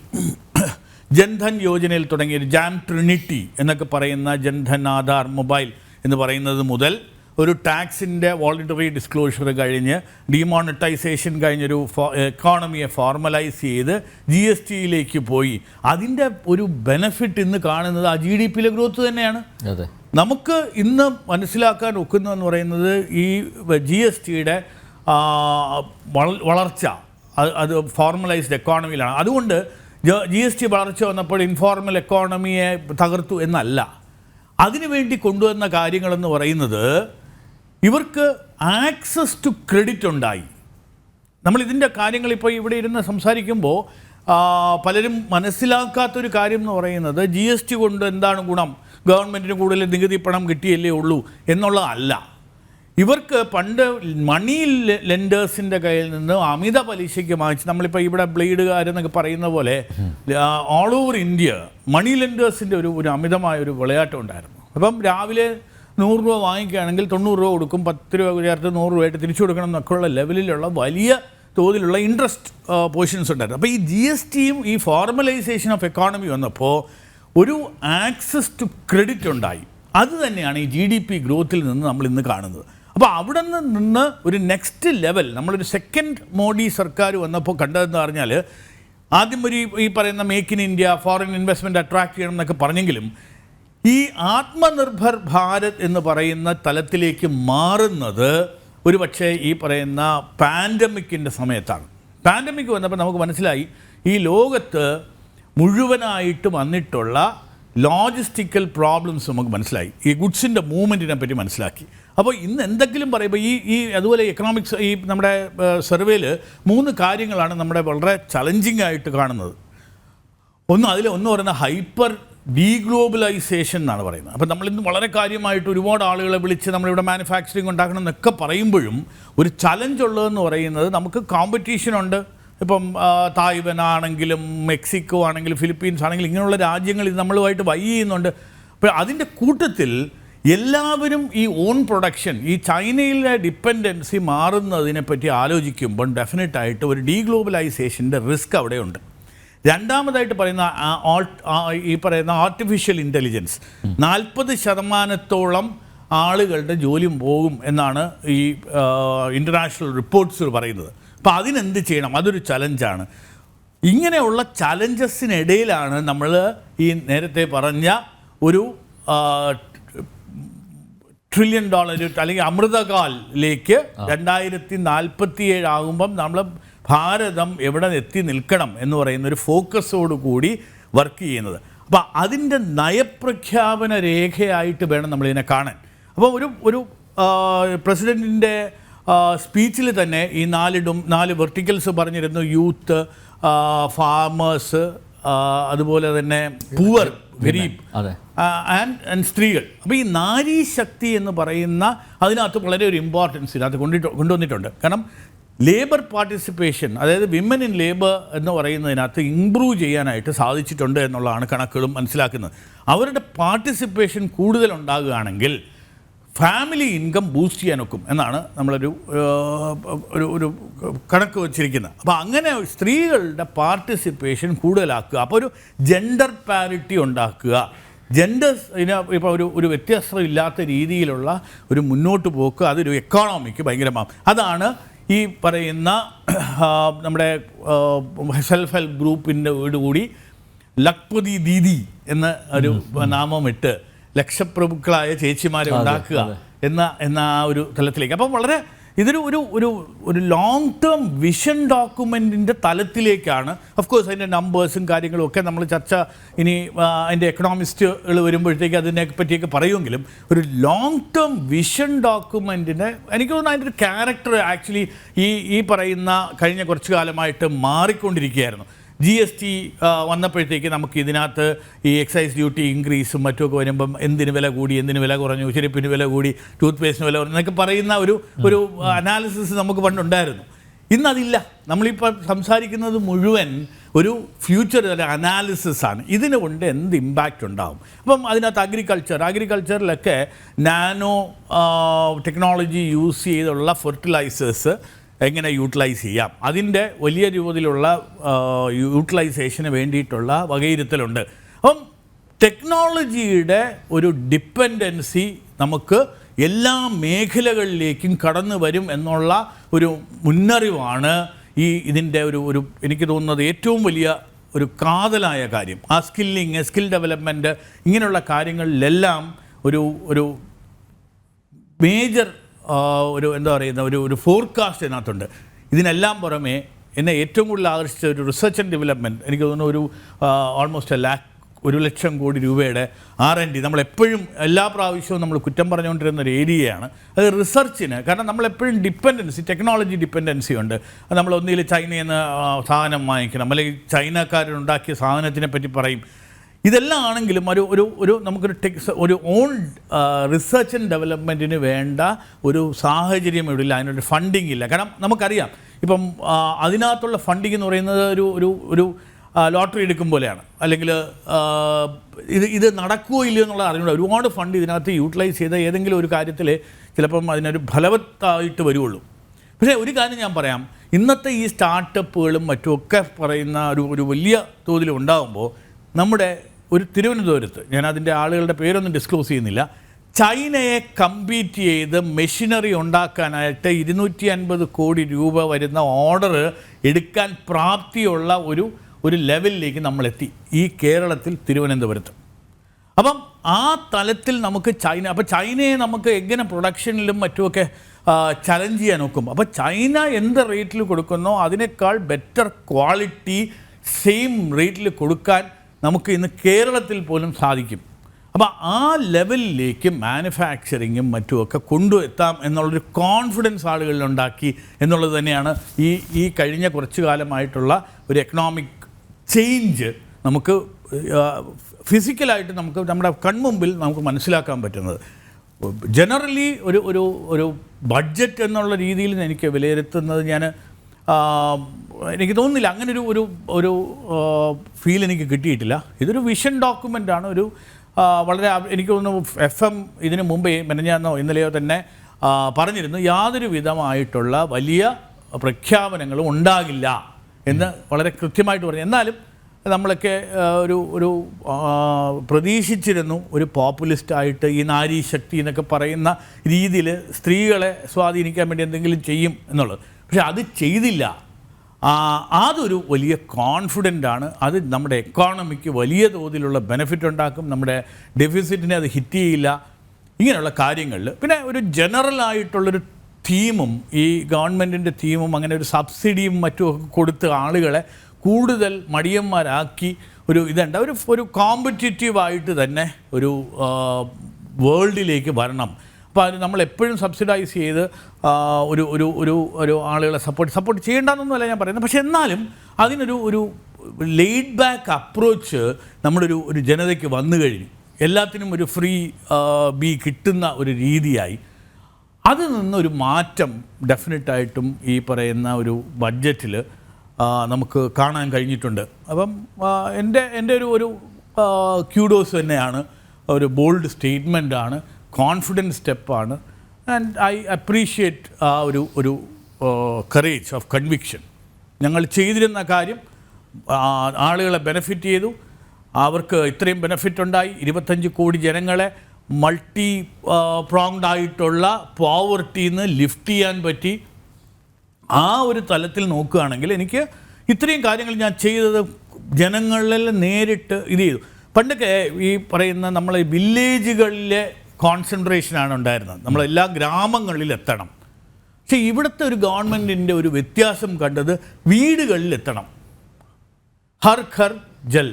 ജൻധൻ യോജനയിൽ തുടങ്ങിയ ജാം ട്രിനിറ്റി എന്നൊക്കെ പറയുന്ന ജൻധൻ ആധാർ മൊബൈൽ എന്ന് പറയുന്നത് മുതൽ ഒരു ടാക്സിൻ്റെ വോളണ്ടറി ഡിസ്ക്ലോഷർ കഴിഞ്ഞ് ഡിമോണിറ്റൈസേഷൻ കഴിഞ്ഞൊരു എക്കോണമിയെ ഫോർമലൈസ് ചെയ്ത് GSTയിലേക്ക് പോയി. അതിൻ്റെ ഒരു ബെനഫിറ്റ് ഇന്ന് കാണുന്നത് ആ GDPയിലെ ഗ്രോത്ത് തന്നെയാണ്. നമുക്ക് ഇന്ന് മനസ്സിലാക്കാൻ ഒക്കുന്നതെന്ന് പറയുന്നത് ഈ GSTയുടെ വളർച്ച അത് ഫോർമലൈസ്ഡ് എക്കോണമിയിലാണ്. അതുകൊണ്ട് GST വളർച്ച വന്നപ്പോൾ ഇൻഫോർമൽ എക്കോണമിയെ തകർത്തു എന്നല്ല. അതിനുവേണ്ടി കൊണ്ടുവന്ന കാര്യങ്ങളെന്ന് പറയുന്നത് ഇവർക്ക് ആക്സസ് ടു ക്രെഡിറ്റ് ഉണ്ടായി. നമ്മളിതിൻ്റെ കാര്യങ്ങൾ ഇപ്പോൾ ഇവിടെ ഇരുന്ന് സംസാരിക്കുമ്പോൾ പലരും മനസ്സിലാക്കാത്തൊരു കാര്യം എന്ന് പറയുന്നത് GST കൊണ്ട് എന്താണ് ഗുണം, ഗവൺമെൻറ്റിന് കൂടുതൽ നികുതി പണം കിട്ടിയല്ലേ ഉള്ളൂ എന്നുള്ളതല്ല. ഇവർക്ക് പണ്ട് മണി ലെൻഡേഴ്സിൻ്റെ കയ്യിൽ നിന്ന് അമിത പലിശയ്ക്ക് വാങ്ങിച്ച്, നമ്മളിപ്പോൾ ഇവിടെ ബ്ലേഡുകാരെന്നൊക്കെ പറയുന്ന പോലെ ഓൾ ഓവർ ഇന്ത്യ മണി ലെൻഡേഴ്സിൻ്റെ ഒരു അമിതമായ ഒരു വിളയാട്ടം ഉണ്ടായിരുന്നു. അപ്പം രാവിലെ 100 രൂപ വാങ്ങിക്കുകയാണെങ്കിൽ 90 രൂപ കൊടുക്കും, 10 രൂപ ചേർത്ത് 100 രൂപയായിട്ട് തിരിച്ചു കൊടുക്കണം എന്നൊക്കെയുള്ള ലെവലിലുള്ള വലിയ തോതിലുള്ള ഇൻട്രസ്റ്റ് പോർഷൻസ് ഉണ്ടായിരുന്നു. അപ്പോൾ ഈ GSTയും ഈ ഫോർമലൈസേഷൻ ഓഫ് എക്കോണമി വന്നപ്പോൾ ഒരു ആക്സസ് ടു ക്രെഡിറ്റ് ഉണ്ടായി. അത് തന്നെയാണ് ഈ GDP ഗ്രോത്തിൽ നിന്ന് നമ്മൾ ഇന്ന് കാണുന്നത്. അപ്പോൾ അവിടെ നിന്ന് ഒരു നെക്സ്റ്റ് ലെവൽ നമ്മളൊരു സെക്കൻഡ് മോഡി സർക്കാർ വന്നപ്പോൾ കണ്ടതെന്ന് പറഞ്ഞാൽ ആദ്യം ഈ പറയുന്ന make in India, foreign investment attract ചെയ്യണം എന്നൊക്കെ പറഞ്ഞെങ്കിലും ഈ ആത്മനിർഭർ ഭാരത് എന്ന് പറയുന്ന തലത്തിലേക്ക് മാറുന്നത് ഒരു പക്ഷേ ഈ പറയുന്ന പാൻഡമിക്കിൻ്റെ സമയത്താണ്. പാൻഡമിക് വന്നപ്പോൾ നമുക്ക് മനസ്സിലായി ഈ ലോകത്ത് മുഴുവനായിട്ട് വന്നിട്ടുള്ള ലോജിസ്റ്റിക്കൽ പ്രോബ്ലംസ് നമുക്ക് മനസ്സിലായി. ഈ ഗുഡ്സിൻ്റെ മൂവ്മെൻറ്റിനെ പറ്റി മനസ്സിലാക്കി. അപ്പോൾ ഇന്ന് എന്തെങ്കിലും പറയുമ്പോൾ ഈ അതുപോലെ എക്കണോമിക്സ് ഈ നമ്മുടെ സർവേയിൽ 3 കാര്യങ്ങളാണ് നമ്മുടെ വളരെ ചലഞ്ചിങ് ആയിട്ട് കാണുന്നത്. ഒന്ന് പറയുന്ന ഹൈപ്പർ ഡീഗ്ലോബലൈസേഷൻ എന്നാണ് പറയുന്നത്. അപ്പോൾ നമ്മളിന്ന് വളരെ കാര്യമായിട്ട് ഒരുപാട് ആളുകളെ വിളിച്ച് നമ്മളിവിടെ മാനുഫാക്ചറിങ് ഉണ്ടാക്കണം എന്നൊക്കെ പറയുമ്പോഴും ഒരു ചലഞ്ച് ഉള്ളതെന്ന് പറയുന്നത് നമുക്ക് കോമ്പറ്റീഷനുണ്ട്. ഇപ്പം തായ്വാൻ ആണെങ്കിലും മെക്സിക്കോ ആണെങ്കിലും ഫിലിപ്പീൻസ് ആണെങ്കിലും ഇങ്ങനെയുള്ള രാജ്യങ്ങൾ ഇത് നമ്മളുമായിട്ട് വൈ ചെയ്യുന്നുണ്ട്. അപ്പോൾ അതിൻ്റെ കൂട്ടത്തിൽ എല്ലാവരും ഈ ഓൺ പ്രൊഡക്ഷൻ, ഈ ചൈനയിലെ ഡിപ്പെൻഡൻസി മാറുന്നതിനെപ്പറ്റി ആലോചിക്കുമ്പോൾ ഡെഫിനറ്റായിട്ട് ഒരു ഡീഗ്ലോബലൈസേഷൻ്റെ റിസ്ക് അവിടെയുണ്ട്. രണ്ടാമതായിട്ട് പറയുന്ന ഈ പറയുന്ന ആർട്ടിഫിഷ്യൽ ഇൻ്റലിജൻസ് 40% ആളുകളുടെ ജോലിയും പോകും എന്നാണ് ഈ ഇൻ്റർനാഷണൽ റിപ്പോർട്ട്സ് പറയുന്നത്. അപ്പോൾ അതിനെന്ത് ചെയ്യണം, അതൊരു ചലഞ്ചാണ്. ഇങ്ങനെയുള്ള ചലഞ്ചസിനിടയിലാണ് നമ്മൾ ഈ നേരത്തെ പറഞ്ഞ ഒരു $1 ട്രില്യൺ അല്ലെങ്കിൽ അമൃതകാലിലേക്ക് 2047 ആകുമ്പം നമ്മൾ ഭാരതം എവിടെ എത്തി നിൽക്കണം എന്ന് പറയുന്ന ഒരു ഫോക്കസോട് കൂടി വർക്ക് ചെയ്യുന്നത്. അപ്പോൾ അതിൻ്റെ നയപ്രഖ്യാപന രേഖയായിട്ട് വേണം നമ്മളിതിനെ കാണാൻ. അപ്പോൾ ഒരു പ്രസിഡൻറ്റിൻ്റെ സ്പീച്ചിൽ തന്നെ ഈ 4 വെർട്ടിക്കൽസ് പറഞ്ഞിരുന്നു: യൂത്ത്, ഫാമേഴ്സ്, അതുപോലെ തന്നെ പൂവർ, ഗരീബ് ആൻഡ് സ്ത്രീകൾ. അപ്പോൾ ഈ നാരീശക്തി എന്ന് പറയുന്ന അതിനകത്ത് വളരെ ഒരു ഇമ്പോർട്ടൻസ് ഇതിനകത്ത് കൊണ്ടുവന്നിട്ടുണ്ട്. കാരണം ലേബർ പാർട്ടിസിപ്പേഷൻ, അതായത് വിമൻ ഇൻ ലേബർ എന്ന് പറയുന്നതിനകത്ത് ഇംപ്രൂവ് ചെയ്യാനായിട്ട് സാധിച്ചിട്ടുണ്ട് എന്നുള്ളതാണ് കണക്കുകളും മനസ്സിലാക്കുന്നത്. അവരുടെ പാർട്ടിസിപ്പേഷൻ കൂടുതലുണ്ടാകുകയാണെങ്കിൽ ഫാമിലി ഇൻകം ബൂസ്റ്റ് ചെയ്യാനൊക്കും എന്നാണ് നമ്മളൊരു ഒരു കണക്ക് വച്ചിരിക്കുന്നത്. അപ്പോൾ അങ്ങനെ സ്ത്രീകളുടെ പാർട്ടിസിപ്പേഷൻ കൂടുതലാക്കുക, അപ്പോൾ ഒരു ജെൻഡർ പാരിറ്റി ഉണ്ടാക്കുക, ജെൻഡേഴ്സ് ഇപ്പോൾ ഒരു വ്യത്യാസം ഇല്ലാത്ത രീതിയിലുള്ള ഒരു മുന്നോട്ട് പോക്ക്, അതൊരു എക്കോണമിക്ക് ഭയങ്കരമാകും. അതാണ് ഈ പറയുന്ന നമ്മുടെ സെൽഫ് ഹെൽപ്പ് ഗ്രൂപ്പിൻ്റെ കൂടി ലഖ്പതി ദീദി എന്ന ഒരു നാമമിട്ട് ലക്ഷപ്രഭുക്കളായ ചേച്ചിമാരെ ഉണ്ടാക്കുക എന്ന ആ ഒരു തലത്തിലേക്ക്. അപ്പം വളരെ ഇതൊരു ഒരു ഒരു ഒരു ലോങ് ടേം വിഷൻ ഡോക്യുമെൻറ്റിൻ്റെ തലത്തിലേക്കാണ്. ഓഫ് കോഴ്സ് അതിൻ്റെ നമ്പേഴ്സും കാര്യങ്ങളും ഒക്കെ നമ്മൾ ചർച്ച ഇനി അതിൻ്റെ എക്കണോമിസ്റ്റുകൾ വരുമ്പോഴത്തേക്ക് അതിനെ പറ്റിയൊക്കെ പറയുമെങ്കിലും ഒരു ലോങ് ടേം വിഷൻ ഡോക്യുമെൻറ്റിന് എനിക്ക് തോന്നുന്നു അതിൻ്റെ ഒരു ക്യാരക്ടർ ആക്ച്വലി ഈ പറയുന്ന കഴിഞ്ഞ കുറച്ചു കാലമായിട്ട് മാറിക്കൊണ്ടിരിക്കുകയായിരുന്നു. GST വന്നപ്പോഴത്തേക്ക് നമുക്ക് ഇതിനകത്ത് ഈ എക്സൈസ് ഡ്യൂട്ടി ഇൻക്രീസും മറ്റുമൊക്കെ വരുമ്പം എന്തിന് വില കൂടി, എന്തിന് വില കുറഞ്ഞു, ചെരുപ്പിന് വില കൂടി, ടൂത്ത് പേസ്റ്റിന് വില കുറഞ്ഞു എന്നൊക്കെ പറയുന്ന ഒരു അനാലിസിസ് നമുക്ക് പണ്ടുണ്ടായിരുന്നു. ഇന്നതില്ല. നമ്മളിപ്പോൾ സംസാരിക്കുന്നത് മുഴുവൻ ഒരു ഫ്യൂച്ചർ അനാലിസിസ് ആണ്. ഇതിനുകൊണ്ട് എന്ത് ഇമ്പാക്റ്റ് ഉണ്ടാകും. അപ്പം അതിനകത്ത് അഗ്രികൾച്ചറിലൊക്കെ നാനോ ടെക്നോളജി യൂസ് ചെയ്തുള്ള ഫെർട്ടിലൈസേഴ്സ് എങ്ങനെ യൂട്ടിലൈസ് ചെയ്യാം, അതിൻ്റെ വലിയ രൂപത്തിലുള്ള യൂട്ടിലൈസേഷന് വേണ്ടിയിട്ടുള്ള വകയിരുത്തലുണ്ട്. അപ്പം ടെക്നോളജിയുടെ ഒരു ഡിപ്പെൻഡൻസി നമുക്ക് എല്ലാ മേഖലകളിലേക്കും കടന്നു വരും എന്നുള്ള ഒരു മുന്നറിവാണ് ഇതിൻ്റെ ഒരു എനിക്ക് തോന്നുന്നത് ഏറ്റവും വലിയ ഒരു കാതലായ കാര്യം. ആ സ്കിൽ ഡെവലപ്മെൻറ്റ് ഇങ്ങനെയുള്ള കാര്യങ്ങളിലെല്ലാം ഒരു മേജർ എന്താ പറയുന്ന ഒരു ഫോർകാസ്റ്റ് ഇതിനകത്തുണ്ട്. ഇതിനെല്ലാം പുറമെ എന്നെ ഏറ്റവും കൂടുതൽ ആകർഷിച്ച ഒരു റിസർച്ച് ആൻഡ് ഡെവലപ്മെൻറ്റ്, എനിക്ക് തോന്നുന്നു ഓൾമോസ്റ്റ് 1,00,000 കോടി രൂപയുടെ R&D. നമ്മളെപ്പോഴും എല്ലാ പ്രാവശ്യവും നമ്മൾ കുറ്റം പറഞ്ഞുകൊണ്ടിരുന്ന ഒരു ഏരിയയാണ് അത് റിസർച്ചിന്. കാരണം നമ്മളെപ്പോഴും ടെക്നോളജി ഡിപ്പെൻഡൻസി ഉണ്ട്. നമ്മൾ ഒന്നിൽ ചൈനയിൽ നിന്ന് സാധനം വാങ്ങിക്കണം, അല്ലെങ്കിൽ ചൈനക്കാരുണ്ടാക്കിയ സാധനത്തിനെ പറ്റി പറയും. ഇതെല്ലാം ആണെങ്കിലും ഒരു നമുക്കൊരു ഓൺ റിസർച്ച് ആൻഡ് ഡെവലപ്മെൻറ്റിന് വേണ്ട ഒരു സാഹചര്യം ഇവിടെ ഇല്ല, അതിനൊരു ഫണ്ടിങ് ഇല്ല. കാരണം നമുക്കറിയാം ഇപ്പം അതിനകത്തുള്ള ഫണ്ടിങ് എന്ന് പറയുന്നത് ഒരു ലോട്ടറി എടുക്കും പോലെയാണ്. അല്ലെങ്കിൽ ഇത് നടക്കുകയോ ഇല്ലയോ എന്നുള്ള അറിഞ്ഞൂടെ. ഒരുപാട് ഫണ്ട് ഇതിനകത്ത് യൂട്ടിലൈസ് ചെയ്ത ഏതെങ്കിലും ഒരു കാര്യത്തിൽ ചിലപ്പം അതിനൊരു ഫലവത്തായിട്ട് വരുള്ളൂ. പക്ഷേ ഒരു കാര്യം ഞാൻ പറയാം, ഇന്നത്തെ ഈ സ്റ്റാർട്ടപ്പുകളും മറ്റുമൊക്കെ പറയുന്ന ഒരു വലിയ തോതിൽ ഉണ്ടാകുമ്പോൾ നമ്മുടെ ഒരു തിരുവനന്തപുരത്ത്, ഞാൻ അതിൻ്റെ ആളുകളുടെ പേരൊന്നും ഡിസ്ക്ലോസ് ചെയ്യുന്നില്ല, ചൈനയെ കമ്പീറ്റ് ചെയ്ത് മെഷീനറി ഉണ്ടാക്കാനായിട്ട് 250 കോടി രൂപ വരുന്ന ഓർഡർ എടുക്കാൻ പ്രാപ്തിയുള്ള ഒരു ലെവലിലേക്ക് നമ്മളെത്തി ഈ കേരളത്തിൽ, തിരുവനന്തപുരത്ത്. അപ്പം ആ തലത്തിൽ നമുക്ക് ചൈനയെ നമുക്ക് എങ്ങനെ പ്രൊഡക്ഷനിലും മറ്റുമൊക്കെ ചലഞ്ച് ചെയ്യാൻ നോക്കും. അപ്പോൾ ചൈന എന്ത് റേറ്റിൽ കൊടുക്കുന്നോ അതിനേക്കാൾ ബെറ്റർ ക്വാളിറ്റി സെയിം റേറ്റിൽ കൊടുക്കാൻ നമുക്ക് ഇന്ന് കേരളത്തിൽ പോലും സാധിക്കും. അപ്പോൾ ആ ലെവലിലേക്ക് മാനുഫാക്ചറിങ്ങും മറ്റുമൊക്കെ കൊണ്ടുവെത്താം എന്നുള്ളൊരു കോൺഫിഡൻസ് ആളുകളിലുണ്ടാക്കി എന്നുള്ളത് തന്നെയാണ് ഈ കഴിഞ്ഞ കുറച്ചു കാലമായിട്ടുള്ള ഒരു എക്കണോമിക് ചേഞ്ച് നമുക്ക് ഫിസിക്കലായിട്ട് നമുക്ക് നമ്മുടെ കൺമുമ്പിൽ നമുക്ക് മനസ്സിലാക്കാൻ പറ്റുന്നത്. ജനറലി ഒരു ബഡ്ജറ്റ് എന്നുള്ള രീതിയിൽ എനിക്ക് വിലയിരുത്തുന്നത് എനിക്ക് തോന്നുന്നില്ല, അങ്ങനെ ഒരു ഫീൽ എനിക്ക് കിട്ടിയിട്ടില്ല. ഇതൊരു വിഷൻ ഡോക്യുമെൻ്റാണ്. വളരെ എനിക്ക് തോന്നുന്നു FM ഇതിനു മുമ്പേ മെനഞ്ഞാന്നോ ഇന്നലെയോ തന്നെ പറഞ്ഞിരുന്നു, യാതൊരു വിധമായിട്ടുള്ള വലിയ പ്രഖ്യാപനങ്ങളും ഉണ്ടാകില്ല എന്ന് വളരെ കൃത്യമായിട്ട് പറഞ്ഞു. എന്നാലും നമ്മളൊക്കെ ഒരു പ്രതീക്ഷിച്ചിരുന്നു ഒരു പോപ്പുലിസ്റ്റായിട്ട് ഈ നാരീശക്തി എന്നൊക്കെ പറയുന്ന രീതിയിൽ സ്ത്രീകളെ സ്വാധീനിക്കാൻ വേണ്ടി എന്തെങ്കിലും ചെയ്യും എന്നുള്ളത്. പക്ഷെ അത് ചെയ്തില്ല. അതൊരു വലിയ കോൺഫിഡൻ്റാണ്. അത് നമ്മുടെ എക്കോണമിക്ക് വലിയ തോതിലുള്ള ബെനിഫിറ്റ് ഉണ്ടാക്കും. നമ്മുടെ ഡെഫിസിറ്റിനെ അത് ഹിറ്റ് ചെയ്യില്ല. ഇങ്ങനെയുള്ള കാര്യങ്ങളിൽ പിന്നെ ഒരു ജനറലായിട്ടുള്ളൊരു തീമും ഈ ഗവൺമെൻറ്റിൻ്റെ തീമും അങ്ങനെ ഒരു സബ്സിഡിയും മറ്റുമൊക്കെ കൊടുത്ത് ആളുകളെ കൂടുതൽ മടിയന്മാരാക്കി ഇതുണ്ട്. ഒരു കോമ്പറ്റീറ്റീവായിട്ട് തന്നെ ഒരു വേൾഡിലേക്ക് വരണം. അപ്പോൾ അത് നമ്മളെപ്പോഴും സബ്സിഡൈസ് ചെയ്ത് ഒരു ആളുകളെ സപ്പോർട്ട് ചെയ്യേണ്ടെന്നൊന്നുമല്ല ഞാൻ പറയുന്നത്. പക്ഷെ എന്നാലും അതിനൊരു ലെയ്ഡ് ബാക്ക് അപ്രോച്ച് നമ്മുടെ ഒരു ജനതയ്ക്ക് വന്നു കഴിഞ്ഞു. എല്ലാത്തിനും ഒരു ഫ്രീ കിട്ടുന്ന ഒരു രീതിയായി. അതിൽ നിന്നൊരു മാറ്റം ഡെഫിനറ്റായിട്ടും ഈ പറയുന്ന ഒരു ബഡ്ജറ്റിൽ നമുക്ക് കാണാൻ കഴിഞ്ഞിട്ടുണ്ട്. അപ്പം എൻ്റെ ഒരു ക്യൂഡോസ് തന്നെയാണ്, ഒരു ബോൾഡ് സ്റ്റേറ്റ്മെൻറ്റാണ്, കോൺഫിഡൻസ് സ്റ്റെപ്പാണ്. ആൻഡ് ഐ അപ്രീഷിയേറ്റ് ആ ഒരു കറേജ് ഓഫ് കൺവിക്ഷൻ. ഞങ്ങൾ ചെയ്തിരുന്ന കാര്യം ആളുകളെ ബെനഫിറ്റ് ചെയ്തു, അവർക്ക് ഇത്രയും ബെനഫിറ്റ് ഉണ്ടായി. 25 കോടി ജനങ്ങളെ മൾട്ടി പ്രോങ്ഡ് ആയിട്ടുള്ള പോവർട്ടിയിൽ നിന്ന് ലിഫ്റ്റ് ചെയ്യാൻ പറ്റി. ആ ഒരു തലത്തിൽ നോക്കുകയാണെങ്കിൽ എനിക്ക് ഇത്രയും കാര്യങ്ങൾ ഞാൻ ചെയ്തത് ജനങ്ങളിൽ നേരിട്ട് ഇത് ചെയ്തു. പണ്ടൊക്കെ ഈ പറയുന്ന നമ്മളെ വില്ലേജുകളിലെ കോൺസെൻട്രേഷനാണ് ഉണ്ടായിരുന്നത്, നമ്മളെല്ലാ ഗ്രാമങ്ങളിലെത്തണം. പക്ഷേ ഇവിടുത്തെ ഒരു ഗവൺമെൻറ്റിൻ്റെ ഒരു വ്യത്യാസം കണ്ടത് വീടുകളിലെത്തണം. ഹർ ഘർ ജൽ,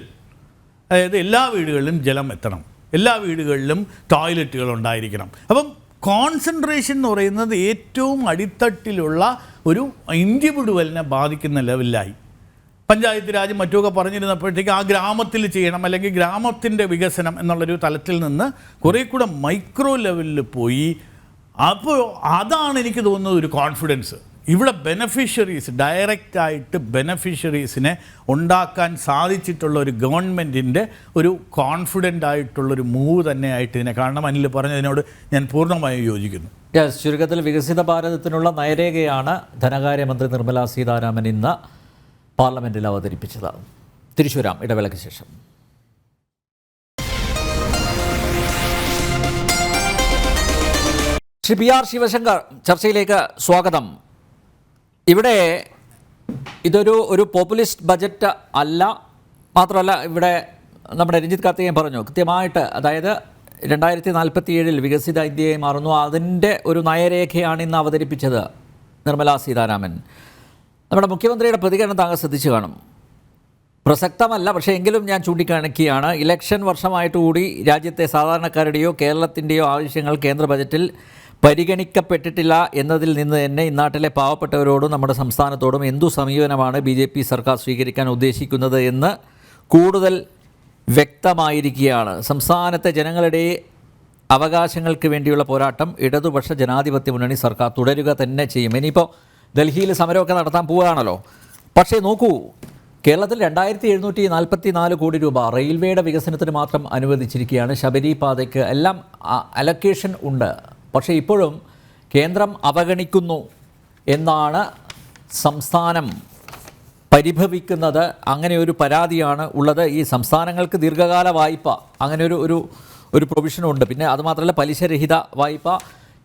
അതായത് എല്ലാ വീടുകളിലും ജലം എത്തണം, എല്ലാ വീടുകളിലും ടോയ്ലറ്റുകൾ ഉണ്ടായിരിക്കണം. അപ്പം കോൺസെൻട്രേഷൻ എന്ന് പറയുന്നത് ഏറ്റവും അടിത്തട്ടിലുള്ള ഒരു ഇൻഡിവിഡുവലിനെ ബാധിക്കുന്ന ലെവലിലായി. പഞ്ചായത്ത് രാജ് മറ്റുമൊക്കെ പറഞ്ഞിരുന്നപ്പോഴത്തേക്ക് ആ ഗ്രാമത്തിൽ ചെയ്യണം, അല്ലെങ്കിൽ ഗ്രാമത്തിൻ്റെ വികസനം എന്നുള്ളൊരു തലത്തിൽ നിന്ന് കുറേ കൂടെ മൈക്രോ ലെവലിൽ പോയി. അപ്പോൾ അതാണ് എനിക്ക് തോന്നുന്നത് ഒരു കോൺഫിഡൻസ്. ഇവിടെ ബെനഫിഷ്യറീസ്, ഡയറക്റ്റായിട്ട് ബെനഫിഷ്യറീസിനെ ഉണ്ടാക്കാൻ സാധിച്ചിട്ടുള്ള ഒരു ഗവൺമെൻറ്റിൻ്റെ ഒരു കോൺഫിഡൻ്റ് ആയിട്ടുള്ളൊരു മൂവ് തന്നെയായിട്ട് ഇതിനെ കാണണം. അനിൽ പറഞ്ഞതിനോട് ഞാൻ പൂർണ്ണമായും യോജിക്കുന്നു. ചുരുക്കത്തിൽ വികസിത ഭാരതത്തിനുള്ള നയരേഖയാണ് ധനകാര്യമന്ത്രി നിർമ്മലാ സീതാരാമൻ ഇന്ന് പാർലമെൻറ്റിൽ അവതരിപ്പിച്ചത്. തിരിച്ചു വരാം ഇടവേളയ്ക്ക് ശേഷം. ശ്രീ PR ശിവശങ്കർ, ചർച്ചയിലേക്ക് സ്വാഗതം. ഇവിടെ ഇതൊരു പോപ്പുലിസ്റ്റ് ബജറ്റ് അല്ല, മാത്രമല്ല ഇവിടെ നമ്മുടെ രഞ്ജിത്ത് കാർത്തികേയൻ പറഞ്ഞു കൃത്യമായിട്ട്, അതായത് 2047 വികസിത ഇന്ത്യയായി മാറുന്നു, അതിൻ്റെ ഒരു നയരേഖയാണ് ഇന്ന് അവതരിപ്പിച്ചത് നിർമ്മലാ സീതാരാമൻ. നമ്മുടെ മുഖ്യമന്ത്രിയുടെ പ്രതികരണം താങ്കൾ ശ്രദ്ധിച്ചു കാണും. പ്രസക്തമല്ല, പക്ഷേ എങ്കിലും ഞാൻ ചൂണ്ടിക്കാണിക്കുകയാണ്. ഇലക്ഷൻ വർഷമായിട്ട് കൂടി രാജ്യത്തെ സാധാരണക്കാരുടെയോ കേരളത്തിൻ്റെയോ ആവശ്യങ്ങൾ കേന്ദ്ര ബജറ്റിൽ പരിഗണിക്കപ്പെട്ടിട്ടില്ല എന്നതിൽ നിന്ന് തന്നെ ഇന്നാട്ടിലെ പാവപ്പെട്ടവരോടും നമ്മുടെ സംസ്ഥാനത്തോടും എന്തു സമീപനമാണ് BJP സർക്കാർ സ്വീകരിക്കാൻ ഉദ്ദേശിക്കുന്നത് എന്ന് കൂടുതൽ വ്യക്തമായിരിക്കുകയാണ്. സംസ്ഥാനത്തെ ജനങ്ങളുടെ അവകാശങ്ങൾക്ക് വേണ്ടിയുള്ള പോരാട്ടം ഇടതുപക്ഷ ജനാധിപത്യ മുന്നണി സർക്കാർ തുടരുക തന്നെ ചെയ്യും. ഇനിയിപ്പോൾ ഡൽഹിയിൽ സമരമൊക്കെ നടത്താൻ പോവുകയാണല്ലോ. പക്ഷേ നോക്കൂ, കേരളത്തിൽ 2744 കോടി രൂപ റെയിൽവേയുടെ വികസനത്തിന് മാത്രം അനുവദിച്ചിരിക്കുകയാണ്. ശബരി പാതയ്ക്ക് എല്ലാം അലൊക്കേഷൻ ഉണ്ട്. പക്ഷേ ഇപ്പോഴും കേന്ദ്രം അവഗണിക്കുന്നു എന്നാണ് സംസ്ഥാനം പരിഭവിക്കുന്നത്. അങ്ങനെ ഒരു പരാതിയാണ് ഉള്ളത്. ഈ സംസ്ഥാനങ്ങൾക്ക് ദീർഘകാല വായ്പ അങ്ങനെ ഒരു പ്രൊവിഷനുണ്ട്. പിന്നെ അതുമാത്രമല്ല പലിശരഹിത വായ്പ.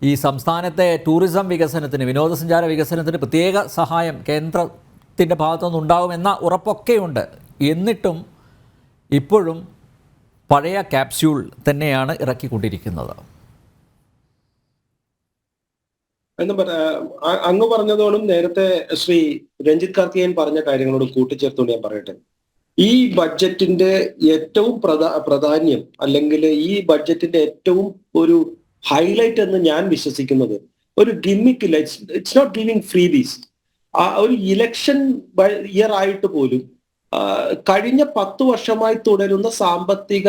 ഈ സംസ്ഥാനത്തെ ടൂറിസം വികസനത്തിന്, വിനോദസഞ്ചാര വികസനത്തിന് പ്രത്യേക സഹായം കേന്ദ്രത്തിൻ്റെ ഭാഗത്തുനിന്നുണ്ടാകുമെന്ന ഉറപ്പൊക്കെയുണ്ട്. എന്നിട്ടും ഇപ്പോഴും പഴയ ക്യാപ്സ്യൂൾ തന്നെയാണ് ഇറക്കിക്കൊണ്ടിരിക്കുന്നത്. അങ്ങ് പറഞ്ഞതോടും നേരത്തെ ശ്രീ രഞ്ജിത്ത് കാർത്തികേയൻ പറഞ്ഞ കാര്യങ്ങളോട് കൂട്ടിച്ചേർത്തുകൊണ്ട് ഞാൻ പറയട്ടെ. ഈ ബഡ്ജറ്റിന്റെ ഏറ്റവും പ്രാധാന്യം, അല്ലെങ്കിൽ ഈ ബഡ്ജറ്റിന്റെ ഏറ്റവും ഒരു ഹൈലൈറ്റ് എന്ന് ഞാൻ വിശ്വസിക്കുന്നത് ഒരു ഗിമ്മിക്ക് ഇല്ല. It's not giving freebies. ആ ഒരു ഇലക്ഷൻ ഇയർ ആയിട്ട് പോലും കഴിഞ്ഞ 10 വർഷമായി തുടരുന്ന സാമ്പത്തിക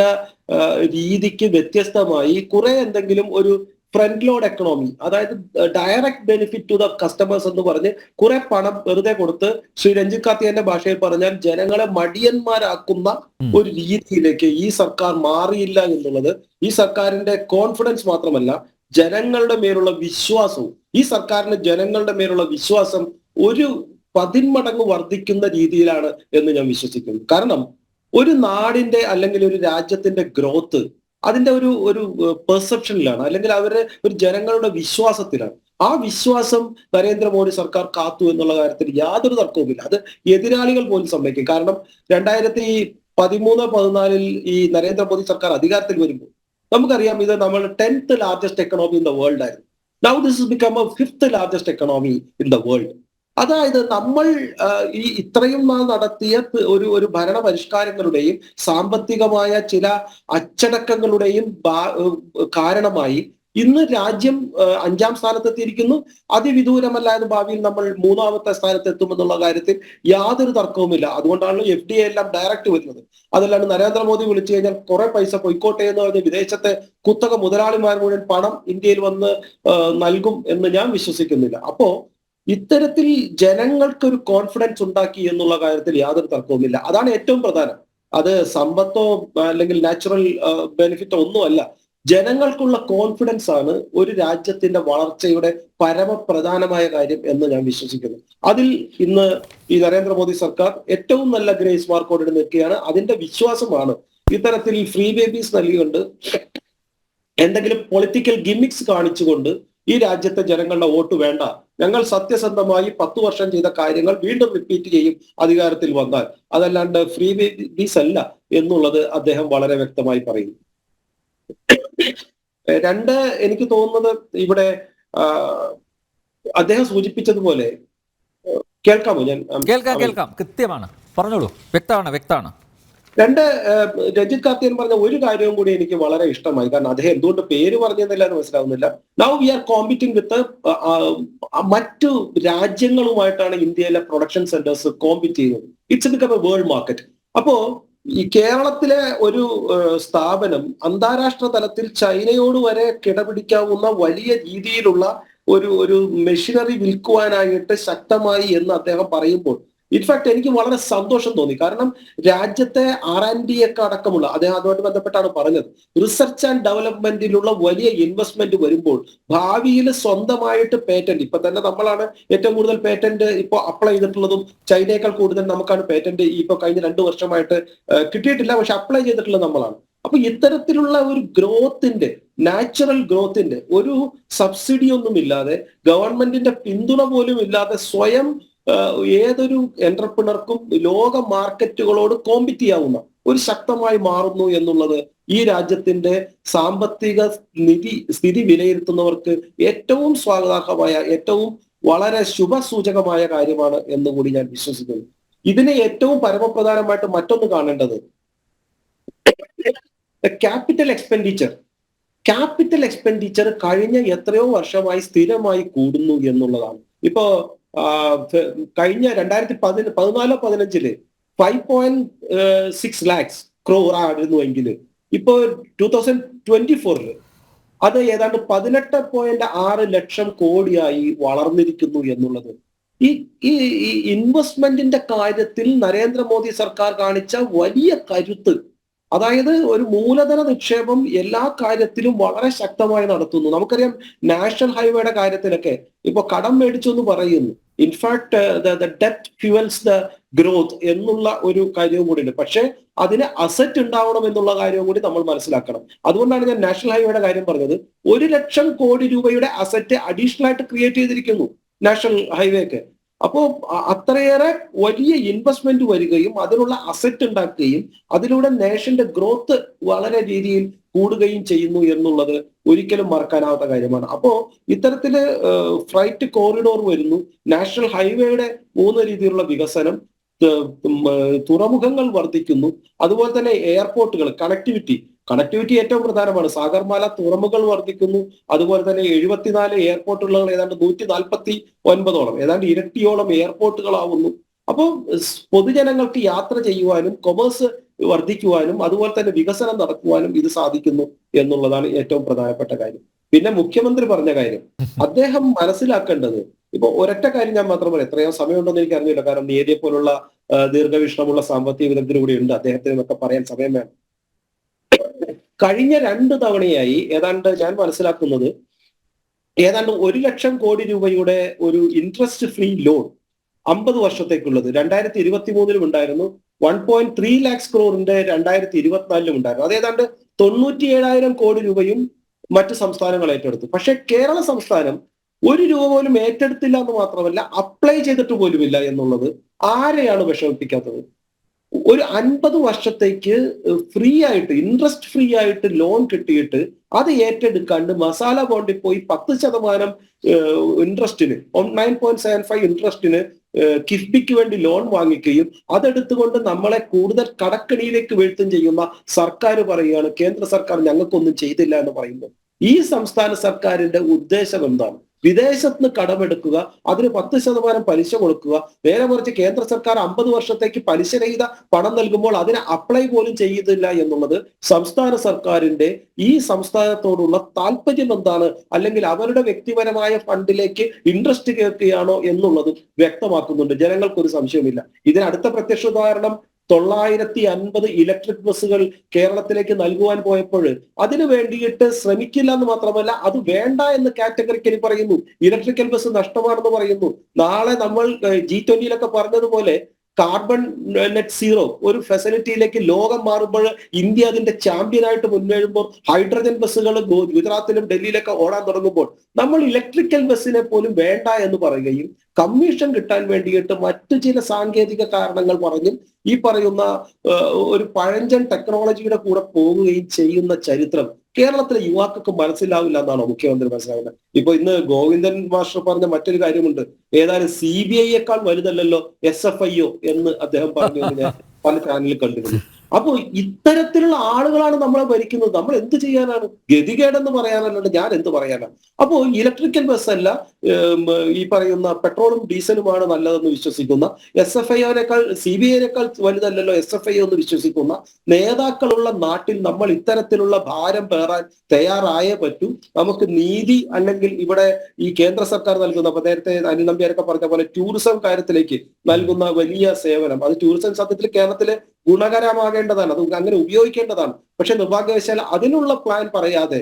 രീതിക്ക് വ്യത്യസ്തമായി കുറെ എന്തെങ്കിലും ഒരു ഫ്രണ്ട് ലോഡ് എക്കണോമി, അതായത് direct benefit to the customers എന്ന് പറഞ്ഞ് കുറെ പണം വെറുതെ കൊടുത്ത്, ശ്രീ രഞ്ജിത്ത് കാർത്തികേയന്റെ ഭാഷയിൽ പറഞ്ഞാൽ ജനങ്ങളെ മടിയന്മാരാക്കുന്ന ഒരു രീതിയിലേക്ക് ഈ സർക്കാർ മാറിയില്ല എന്നുള്ളത് ഈ സർക്കാരിന്റെ കോൺഫിഡൻസ് മാത്രമല്ല, ജനങ്ങളുടെ മേലുള്ള വിശ്വാസവും, ഈ സർക്കാരിന് ജനങ്ങളുടെ മേലുള്ള വിശ്വാസം ഒരു 10 മടങ്ങ് വർദ്ധിക്കുന്ന രീതിയിലാണ് എന്ന് ഞാൻ വിശ്വസിക്കുന്നു. കാരണം ഒരു നാടിന്റെ അല്ലെങ്കിൽ ഒരു രാജ്യത്തിന്റെ ഗ്രോത്ത് അതിന്റെ ഒരു പെർസെപ്ഷനിലാണ്, അല്ലെങ്കിൽ അവരുടെ ഒരു ജനങ്ങളുടെ വിശ്വാസത്തിലാണ്. ആ വിശ്വാസം നരേന്ദ്രമോദി സർക്കാർ കാത്തു എന്നുള്ള കാര്യത്തിൽ യാതൊരു തർക്കവുമില്ല. അത് എതിരാളികൾ പോലും സമ്മതിക്കും. കാരണം 2013-14 ഈ നരേന്ദ്രമോദി സർക്കാർ അധികാരത്തിൽ വരുമ്പോൾ നമുക്കറിയാം, ഇത് നമ്മൾ 10th largest economy in the world ആയിരുന്നു. Now this is become a 5th largest economy in the world. അതായത് നമ്മൾ ഈ ഇത്രയും നാൾ നടത്തിയ ഒരു ഭരണ പരിഷ്കാരങ്ങളുടെയും സാമ്പത്തികമായ ചില അച്ചടക്കങ്ങളുടെയും കാരണമായി ഇന്ന് രാജ്യം 5-ാം സ്ഥാനത്തെത്തിയിരിക്കുന്നു. അതിവിദൂരമല്ലാതെ ഭാവിയിൽ നമ്മൾ 3-ാമത്തെ സ്ഥാനത്തെത്തുമെന്നുള്ള കാര്യത്തിൽ യാതൊരു തർക്കവുമില്ല. അതുകൊണ്ടാണല്ലോ FDI എല്ലാം ഡയറക്റ്റ് വരുന്നത്. അതല്ലാണ്ട് നരേന്ദ്രമോദി വിളിച്ചു കഴിഞ്ഞാൽ കുറെ പൈസ പൊയ്ക്കോട്ടെ എന്ന് പറഞ്ഞ് വിദേശത്തെ കുത്തക മുതലാളിമാർ മുഴുവൻ പണം ഇന്ത്യയിൽ വന്ന് നൽകും എന്ന് ഞാൻ വിശ്വസിക്കുന്നില്ല. അപ്പോ ഇത്തരത്തിൽ ജനങ്ങൾക്കൊരു കോൺഫിഡൻസ് ഉണ്ടാക്കി എന്നുള്ള കാര്യത്തിൽ യാതൊരു തർക്കവുമില്ല. അതാണ് ഏറ്റവും പ്രധാനം. അത് സമ്പത്തോ അല്ലെങ്കിൽ നാച്ചുറൽ ബെനിഫിറ്റോ ഒന്നുമല്ല. ജനങ്ങൾക്കുള്ള കോൺഫിഡൻസ് ആണ് ഒരു രാജ്യത്തിന്റെ വളർച്ചയുടെ പരമപ്രധാനമായ കാര്യം എന്ന് ഞാൻ വിശ്വസിക്കുന്നു. അതിൽ ഇന്ന് ഈ നരേന്ദ്രമോദി സർക്കാർ ഏറ്റവും നല്ല ഗ്രേസ് മാർക്കോടെ നിൽക്കുകയാണ്. അതിന്റെ വിശ്വാസമാണ് ഇത്തരത്തിൽ ഫ്രീ ബേബീസ് നൽകിക്കൊണ്ട് എന്തെങ്കിലും പൊളിറ്റിക്കൽ ഗിമ്മിക്സ് കാണിച്ചുകൊണ്ട് ഈ രാജ്യത്തെ ജനങ്ങളുടെ വോട്ട് വേണ്ട, ഞങ്ങൾ സത്യസന്ധമായി 10 വർഷം ചെയ്ത കാര്യങ്ങൾ വീണ്ടും റിപ്പീറ്റ് ചെയ്യും അധികാരത്തിൽ വന്നാൽ, അതല്ലാണ്ട് ഫ്രീ ബേബീസ് അല്ല എന്നുള്ളത് അദ്ദേഹം വളരെ വ്യക്തമായി പറയുന്നു. രണ്ട്, എനിക്ക് തോന്നുന്നത് ഇവിടെ അദ്ദേഹം സൂചിപ്പിച്ചതുപോലെ, കേൾക്കാമോ? ഞാൻ കേൾക്കാം, കൃത്യമാണ്, പറഞ്ഞോളൂ, വ്യക്തമാണ്. രണ്ട്, രഞ്ജിത്ത് കാർത്തിയൻ പറഞ്ഞ ഒരു കാര്യവും കൂടി എനിക്ക് വളരെ ഇഷ്ടമായി. കാരണം അദ്ദേഹം എന്തുകൊണ്ട് പേര് പറഞ്ഞെന്നില്ല എന്ന് മനസ്സിലാവുന്നില്ല. Now we are competing with മറ്റു രാജ്യങ്ങളുമായിട്ടാണ് ഇന്ത്യയിലെ പ്രൊഡക്ഷൻ സെന്റേഴ്സ് കോമ്പീറ്റ് ചെയ്യുന്നത്. It's become a world market. അപ്പോ ഈ കേരളത്തിലെ ഒരു സ്ഥാപനം അന്താരാഷ്ട്ര തലത്തിൽ ചൈനയോട് വരെ കിടപിടിക്കാവുന്ന വലിയ രീതിയിലുള്ള ഒരു മെഷീനറി വിൽക്കുവാനായിട്ട് ശക്തമായി എന്ന് അദ്ദേഹം പറയുമ്പോൾ ഇൻഫാക്ട് എനിക്ക് വളരെ സന്തോഷം തോന്നി. കാരണം രാജ്യത്തെ R&D ഒക്കെ അടക്കമുള്ള, അദ്ദേഹം അതുമായിട്ട് ബന്ധപ്പെട്ടാണ് പറഞ്ഞത്, റിസർച്ച് ആൻഡ് ഡെവലപ്മെന്റിലുള്ള വലിയ ഇൻവെസ്റ്റ്മെന്റ് വരുമ്പോൾ ഭാവിയിൽ സ്വന്തമായിട്ട് പേറ്റന്റ്, ഇപ്പൊ തന്നെ നമ്മളാണ് ഏറ്റവും കൂടുതൽ പേറ്റന്റ് ഇപ്പോൾ അപ്ലൈ ചെയ്തിട്ടുള്ളതും, ചൈനയേക്കാൾ കൂടുതൽ നമുക്കാണ് പേറ്റന്റ് ഇപ്പൊ കഴിഞ്ഞ 2 വർഷമായിട്ട് കിട്ടിയിട്ടില്ല, പക്ഷെ അപ്ലൈ ചെയ്തിട്ടുള്ളത് നമ്മളാണ്. അപ്പൊ ഇത്തരത്തിലുള്ള ഒരു ഗ്രോത്തിന്റെ, നാച്ചുറൽ ഗ്രോത്തിന്റെ ഒരു സബ്സിഡി ഒന്നും ഇല്ലാതെ, ഗവൺമെന്റിന്റെ പിന്തുണ പോലും ഇല്ലാതെ സ്വയം ഏതൊരു എന്റർപ്രണർക്കും ലോക മാർക്കറ്റുകളോട് കോമ്പീറ്റ് ചെയ്യാവുന്ന ഒരു ശക്തമായി മാറുന്നു എന്നുള്ളത് ഈ രാജ്യത്തിന്റെ സാമ്പത്തിക സ്ഥിതി വിലയിരുത്തുന്നവർക്ക് ഏറ്റവും സ്വാഗതാർഹമായ, ഏറ്റവും വളരെ ശുഭസൂചകമായ കാര്യമാണ് എന്നുകൂടി ഞാൻ വിശ്വസിക്കുന്നു. ഇതിനെ ഏറ്റവും പരമപ്രധാനമായിട്ട് മറ്റൊന്ന് കാണേണ്ടത് ക്യാപിറ്റൽ എക്സ്പെൻഡിച്ചർ കഴിഞ്ഞ എത്രയോ വർഷമായി സ്ഥിരമായി കൂടുന്നു എന്നുള്ളതാണ്. ഇപ്പോ കഴിഞ്ഞ 2014-15 5.6 lakhs crore ആയിരുന്നുവെങ്കിൽ ഇപ്പോ 2024 അത് ഏതാണ്ട് 18.6 ലക്ഷം കോടിയായി വളർന്നിരിക്കുന്നു എന്നുള്ളത്. ഈ ഇൻവെസ്റ്റ്മെന്റിന്റെ കാര്യത്തിൽ നരേന്ദ്രമോദി സർക്കാർ കാണിച്ച വലിയ കരുത്ത്, അതായത് ഒരു മൂലധന നിക്ഷേപം എല്ലാ കാര്യത്തിലും വളരെ ശക്തമായി നടത്തുന്നു. നമുക്കറിയാം നാഷണൽ ഹൈവേയുടെ കാര്യത്തിലൊക്കെ ഇപ്പൊ കടം മേടിച്ചു എന്ന് പറയുന്നു. In fact the debt fuels the growth എന്നുള്ള ഒരു കാര്യവും കൂടി ഉണ്ട്. പക്ഷെ അതിന് അസറ്റ് ഉണ്ടാവണം എന്നുള്ള കാര്യവും കൂടി നമ്മൾ മനസ്സിലാക്കണം. അതുകൊണ്ടാണ് ഞാൻ നാഷണൽ ഹൈവേയുടെ കാര്യം പറഞ്ഞത്. 1 ലക്ഷം കോടി രൂപയുടെ അസറ്റ് അഡീഷണൽ ആയിട്ട് ക്രിയേറ്റ് ചെയ്തിരിക്കുന്നു നാഷണൽ ഹൈവേക്ക്. അപ്പോ അത്രയേറെ വലിയ ഇൻവെസ്റ്റ്മെന്റ് വരികയും അതിനുള്ള അസറ്റ് ഉണ്ടാക്കുകയും അതിലൂടെ നേഷന്റെ ഗ്രോത്ത് വളരെ രീതിയിൽ കൂടുകയും ചെയ്യുന്നു എന്നുള്ളത് ഒരിക്കലും മറക്കാനാവാത്ത കാര്യമാണ്. അപ്പോ ഇത്തരത്തില് ഫ്ലൈറ്റ് കോറിഡോർ വരുന്നു, നാഷണൽ ഹൈവേയുടെ 3 രീതിയിലുള്ള വികസനം, തുറമുഖങ്ങൾ വർദ്ധിക്കുന്നു, അതുപോലെ തന്നെ എയർപോർട്ടുകൾ, കണക്ടിവിറ്റി ഏറ്റവും പ്രധാനമാണ്. സാഗർമാല തുറമുഖങ്ങൾ വർദ്ധിക്കുന്നു, അതുപോലെ തന്നെ 74 എയർപോർട്ടുകൾ ഏതാണ്ട് 149, ഏതാണ്ട് ഇരട്ടിയോളം എയർപോർട്ടുകളാവുന്നു. അപ്പോൾ പൊതുജനങ്ങൾക്ക് യാത്ര ചെയ്യുവാനും കൊമേഴ്സ് വർദ്ധിക്കുവാനും അതുപോലെ തന്നെ വികസനം നടക്കുവാനും ഇത് സാധിക്കുന്നു എന്നുള്ളതാണ് ഏറ്റവും പ്രധാനപ്പെട്ട കാര്യം. പിന്നെ മുഖ്യമന്ത്രി പറഞ്ഞ കാര്യം അദ്ദേഹം മനസ്സിലാക്കേണ്ടത്, ഇപ്പൊ ഒരൊറ്റ കാര്യം ഞാൻ മാത്രം പറയാം, എത്രയോ സമയമുണ്ടെന്ന് എനിക്ക് അറിഞ്ഞില്ല, കാരണം നീതിയെ പോലുള്ള ദീർഘവീക്ഷണമുള്ള സാമ്പത്തിക വിദഗ്ധർ കൂടി ഉണ്ട്, അദ്ദേഹത്തിന് എന്നൊക്കെ പറയാൻ സമയം വേണം. കഴിഞ്ഞ 2 തവണയായി ഏതാണ്ട് ഞാൻ മനസ്സിലാക്കുന്നത് ഏതാണ്ട് 1 ലക്ഷം കോടി രൂപയുടെ ഒരു ഇൻട്രസ്റ്റ് ഫ്രീ ലോൺ 50 വർഷത്തേക്കുള്ളത് 2023 ഉണ്ടായിരുന്നു. 1.3 lakhs ക്രോറിന്റെ 2024 ഉണ്ടായിരുന്നു. അത് ഏതാണ്ട് 97,000 കോടി രൂപയും മറ്റ് സംസ്ഥാനങ്ങൾ ഏറ്റെടുത്തു. പക്ഷെ കേരള സംസ്ഥാനം 1 രൂപ പോലും ഏറ്റെടുത്തില്ല എന്ന് മാത്രമല്ല, അപ്ലൈ ചെയ്തിട്ട് പോലുമില്ല എന്നുള്ളത് ആരെയാണ് വിഷമിപ്പിക്കാത്തത്? ഒരു 50 വർഷത്തേക്ക് ഫ്രീ ആയിട്ട്, ഇൻട്രസ്റ്റ് ഫ്രീ ആയിട്ട് ലോൺ കിട്ടിയിട്ട് അത് ഏറ്റെടുക്കാണ്ട് മസാല ബോണ്ടിൽ പോയി 10% ഇൻട്രസ്റ്റിന് 9.75 ഇൻട്രസ്റ്റിന് കിഫ്ബിക്ക് വേണ്ടി ലോൺ വാങ്ങിക്കുകയും അതെടുത്തുകൊണ്ട് നമ്മളെ കൂടുതൽ കടക്കണിയിലേക്ക് വീഴ്ത്തും ചെയ്യുന്ന സർക്കാർ പറയുകയാണ്, കേന്ദ്ര സർക്കാർ ഞങ്ങൾക്കൊന്നും ചെയ്തില്ല എന്ന് പറയുമ്പോൾ ഈ സംസ്ഥാന സർക്കാരിന്റെ ഉദ്ദേശം എന്താണ്? വിദേശത്ത് നിന്ന് കടമെടുക്കുക, അതിന് 10% പലിശ കൊടുക്കുക, നേരെ മറിച്ച് കേന്ദ്ര സർക്കാർ 50 വർഷത്തേക്ക് പലിശരഹിത പണം നൽകുമ്പോൾ അതിന് അപ്ലൈ പോലും ചെയ്യുന്നില്ല എന്നുള്ളത് സംസ്ഥാന സർക്കാരിന്റെ ഈ സംസ്ഥാനത്തോടുള്ള താല്പര്യം എന്താണ്, അല്ലെങ്കിൽ അവരുടെ വ്യക്തിപരമായ ഫണ്ടിലേക്ക് ഇൻട്രസ്റ്റ് കേൾക്കുകയാണോ എന്നുള്ളത് വ്യക്തമാക്കുന്നുണ്ട്. ജനങ്ങൾക്കൊരു സംശയമില്ല. ഇതിന് അടുത്ത പ്രത്യക്ഷ ഉദാഹരണം 950 ഇലക്ട്രിക് ബസ്സുകൾ കേരളത്തിലേക്ക് നൽകുവാൻ പോയപ്പോൾ അതിനു വേണ്ടിയിട്ട് ശ്രമിക്കില്ല എന്ന് മാത്രമല്ല, അത് വേണ്ട എന്ന് കാറ്റഗറിക്കലി പറയുന്നു. ഇലക്ട്രിക്കൽ ബസ് നഷ്ടമാണെന്ന് പറയുന്നു. നാളെ നമ്മൾ G20 പറഞ്ഞതുപോലെ കാർബൺ നെറ്റ് സീറോ ഒരു ഫെസിലിറ്റിയിലേക്ക് ലോകം മാറുമ്പോൾ ഇന്ത്യ അതിന്റെ ചാമ്പ്യനായിട്ട് മുന്നേറുമ്പോൾ ഹൈഡ്രജൻ ബസ്സുകൾ ഗുജറാത്തിലും ഡൽഹിയിലൊക്കെ ഓടാൻ തുടങ്ങുമ്പോൾ നമ്മൾ ഇലക്ട്രിക്കൽ ബസ്സിനെ പോലും വേണ്ട എന്ന് പറയുകയും കമ്മീഷൻ കിട്ടാൻ വേണ്ടിയിട്ട് മറ്റു ചില സാങ്കേതിക കാരണങ്ങൾ പറഞ്ഞും ഈ പറയുന്ന ഒരു പഴഞ്ചൻ ടെക്നോളജിയുടെ കൂടെ പോവുകയും ചെയ്യുന്ന ചരിത്രം കേരളത്തിലെ യുവാക്കൾക്ക് മനസ്സിലാവില്ല എന്നാണോ മുഖ്യമന്ത്രി മനസ്സിലാവുന്നത്? ഇപ്പൊ ഇന്ന് ഗോവിന്ദൻ മാസ്റ്റർ പറഞ്ഞ മറ്റൊരു കാര്യമുണ്ട്, ഏതായാലും CBI വലുതല്ലല്ലോ SFIO എന്ന് അദ്ദേഹം പറഞ്ഞു. ഞാൻ പല ചാനലിൽ കണ്ടിരുന്നു. അപ്പോ ഇത്തരത്തിലുള്ള ആളുകളാണ് നമ്മളെ ഭരിക്കുന്നത്. നമ്മൾ എന്ത് ചെയ്യാനാണ്? ഗതികേടെന്ന് പറയാനല്ലാണ്ട് ഞാൻ എന്ത് പറയാനാണ്? അപ്പോ ഇലക്ട്രിക്കൽ ബസ് അല്ല, ഈ പറയുന്ന പെട്രോളും ഡീസലുമാണ് നല്ലതെന്ന് വിശ്വസിക്കുന്ന, CBI വലുതല്ലല്ലോ SFIO എന്ന് വിശ്വസിക്കുന്ന നേതാക്കളുള്ള നാട്ടിൽ നമ്മൾ ഇത്തരത്തിലുള്ള ഭാരം പേറാൻ തയ്യാറായേ പറ്റൂ. നമുക്ക് നീതി, അല്ലെങ്കിൽ ഇവിടെ ഈ കേന്ദ്ര സർക്കാർ നൽകുന്ന, അപ്പൊ നേരത്തെ അനിൽ നമ്പ്യാരൊക്കെ പറഞ്ഞ പോലെ ടൂറിസം കാര്യത്തിലേക്ക് നൽകുന്ന വലിയ സേവനം, അത് ടൂറിസം സത്യത്തിൽ കേരളത്തില് ഗുണകരമാകേണ്ടതാണ്, അത് അങ്ങനെ ഉപയോഗിക്കേണ്ടതാണ്. പക്ഷെ നിർഭാഗ്യവശാൽ അതിനുള്ള പ്ലാൻ പറയാതെ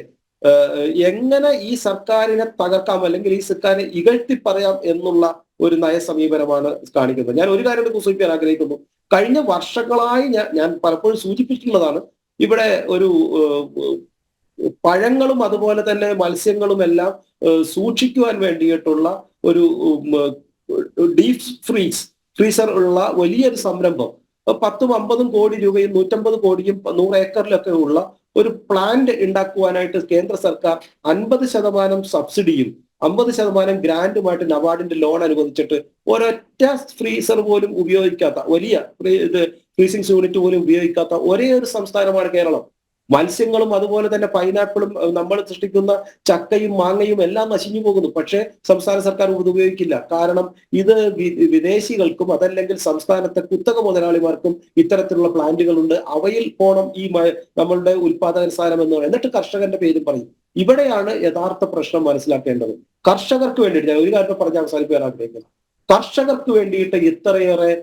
എങ്ങനെ ഈ സർക്കാരിനെ തകർക്കാം, അല്ലെങ്കിൽ ഈ സർക്കാരിനെ ഇകഴ്ത്തി പറയാം എന്നുള്ള ഒരു നയസമീപനമാണ് കാണിക്കുന്നത്. ഞാൻ ഒരു കാര്യം സൂചിപ്പിക്കാൻ ആഗ്രഹിക്കുന്നു. കഴിഞ്ഞ വർഷങ്ങളായി ഞാൻ പലപ്പോഴും സൂചിപ്പിച്ചിട്ടുള്ളതാണ്, ഇവിടെ ഒരു പഴങ്ങളും അതുപോലെ തന്നെ മത്സ്യങ്ങളും എല്ലാം സൂക്ഷിക്കുവാൻ വേണ്ടിയിട്ടുള്ള ഒരു ഡീപ് ഫ്രീസർ ഉള്ള വലിയൊരു സംരംഭം 10-50 കോടി രൂപയും 150 കോടിയും 100 ഏക്കറിലൊക്കെ ഉള്ള ഒരു പ്ലാന്റ് ഉണ്ടാക്കുവാനായിട്ട് കേന്ദ്ര സർക്കാർ 50% സബ്സിഡിയും 50% ഗ്രാന്റുമായിട്ട് നബാർഡിന്റെ ലോൺ അനുവദിച്ചിട്ട് ഒരൊറ്റ ഫ്രീസർ പോലും ഉപയോഗിക്കാത്ത, വലിയ ഫ്രീസിംഗ് യൂണിറ്റ് പോലും ഉപയോഗിക്കാത്ത ഒരേ ഒരു സംസ്ഥാനമാണ് കേരളം. മത്സ്യങ്ങളും അതുപോലെ തന്നെ പൈനാപ്പിളും നമ്മൾ സൃഷ്ടിക്കുന്ന ചക്കയും മാങ്ങയും എല്ലാം നശിഞ്ഞു പോകുന്നു. പക്ഷേ സംസ്ഥാന സർക്കാർ ഇത് ഉപയോഗിക്കില്ല. കാരണം ഇത് വിദേശികൾക്കും അതല്ലെങ്കിൽ സംസ്ഥാനത്തെ കുത്തക മുതലാളിമാർക്കും ഇത്തരത്തിലുള്ള പ്ലാന്റുകളുണ്ട്, അവയിൽ പോണം ഈ നമ്മളുടെ ഉൽപാദന സ്ഥാനം എന്ന് പറയുന്നത്. എന്നിട്ട് കർഷകന്റെ പേരും പറയും. ഇവിടെയാണ് യഥാർത്ഥ പ്രശ്നം മനസ്സിലാക്കേണ്ടത്. കർഷകർക്ക് വേണ്ടിയിട്ട് ഞാൻ ഒരു കാര്യം പറഞ്ഞ് അവസാനിപ്പിക്കാൻ ആഗ്രഹിക്കുന്നു. കർഷകർക്ക് വേണ്ടിയിട്ട് ഇത്രയേറെ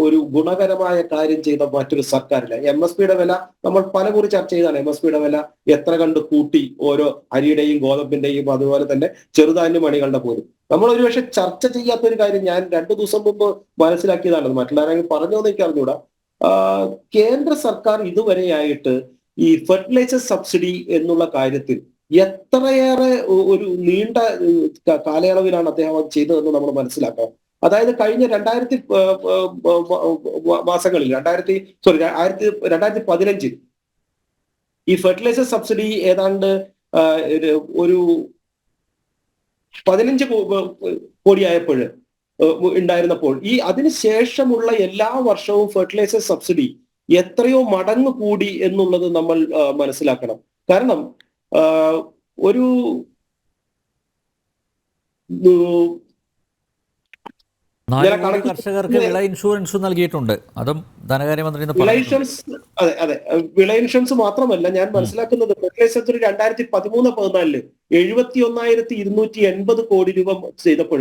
ഒരു ഗുണകരമായ കാര്യം ചെയ്ത മറ്റൊരു സർക്കാരില്ല. MSPയുടെ വില നമ്മൾ പലകുറി ചർച്ച ചെയ്താണ്. MSPയുടെ വില എത്ര കണ്ട് കൂട്ടി, ഓരോ അരിയുടെയും ഗോതമ്പിന്റെയും അതുപോലെ തന്നെ ചെറുധാന്യ മണികളുടെ പോലും. നമ്മൾ ഒരുപക്ഷെ ചർച്ച ചെയ്യാത്തൊരു കാര്യം ഞാൻ 2 ദിവസം മുമ്പ് മനസ്സിലാക്കിയതാണ്, മറ്റുള്ളവരെങ്കിൽ പറഞ്ഞോന്ന് എനിക്ക് അറിഞ്ഞൂടാ. കേന്ദ്ര സർക്കാർ ഇതുവരെയായിട്ട് ഈ ഫെർട്ടിലൈസർ സബ്സിഡി എന്നുള്ള കാര്യത്തിൽ എത്രയേറെ ഒരു നീണ്ട കാലയളവിലാണ് അദ്ദേഹം ചെയ്തതെന്ന് നമ്മൾ മനസ്സിലാക്കണം. അതായത് കഴിഞ്ഞ 2015 ഈ ഫെർട്ടിലൈസർ സബ്സിഡി ഏതാണ്ട് ഒരു 15 കോടിയായപ്പോൾ ഉണ്ടായിരുന്നപ്പോൾ ഈ അതിനുശേഷമുള്ള എല്ലാ വർഷവും ഫെർട്ടിലൈസർ സബ്സിഡി എത്രയോ മടങ്ങ് കൂടി എന്നുള്ളത് നമ്മൾ മനസ്സിലാക്കണം. കാരണം ഒരു കർഷകർക്ക് വിള ഇൻഷുറൻസ് നൽകിയിട്ടുണ്ട്, അതും ധനകാര്യമന്ത്രി. വിള ഇൻഷുറൻസ്, അതെ, വിള ഇൻഷുറൻസ് മാത്രമല്ല, ഞാൻ മനസ്സിലാക്കുന്നത് ഫെർട്ടിലൈസർ 2013-14 71,280 കോടി രൂപ ചെയ്തപ്പോൾ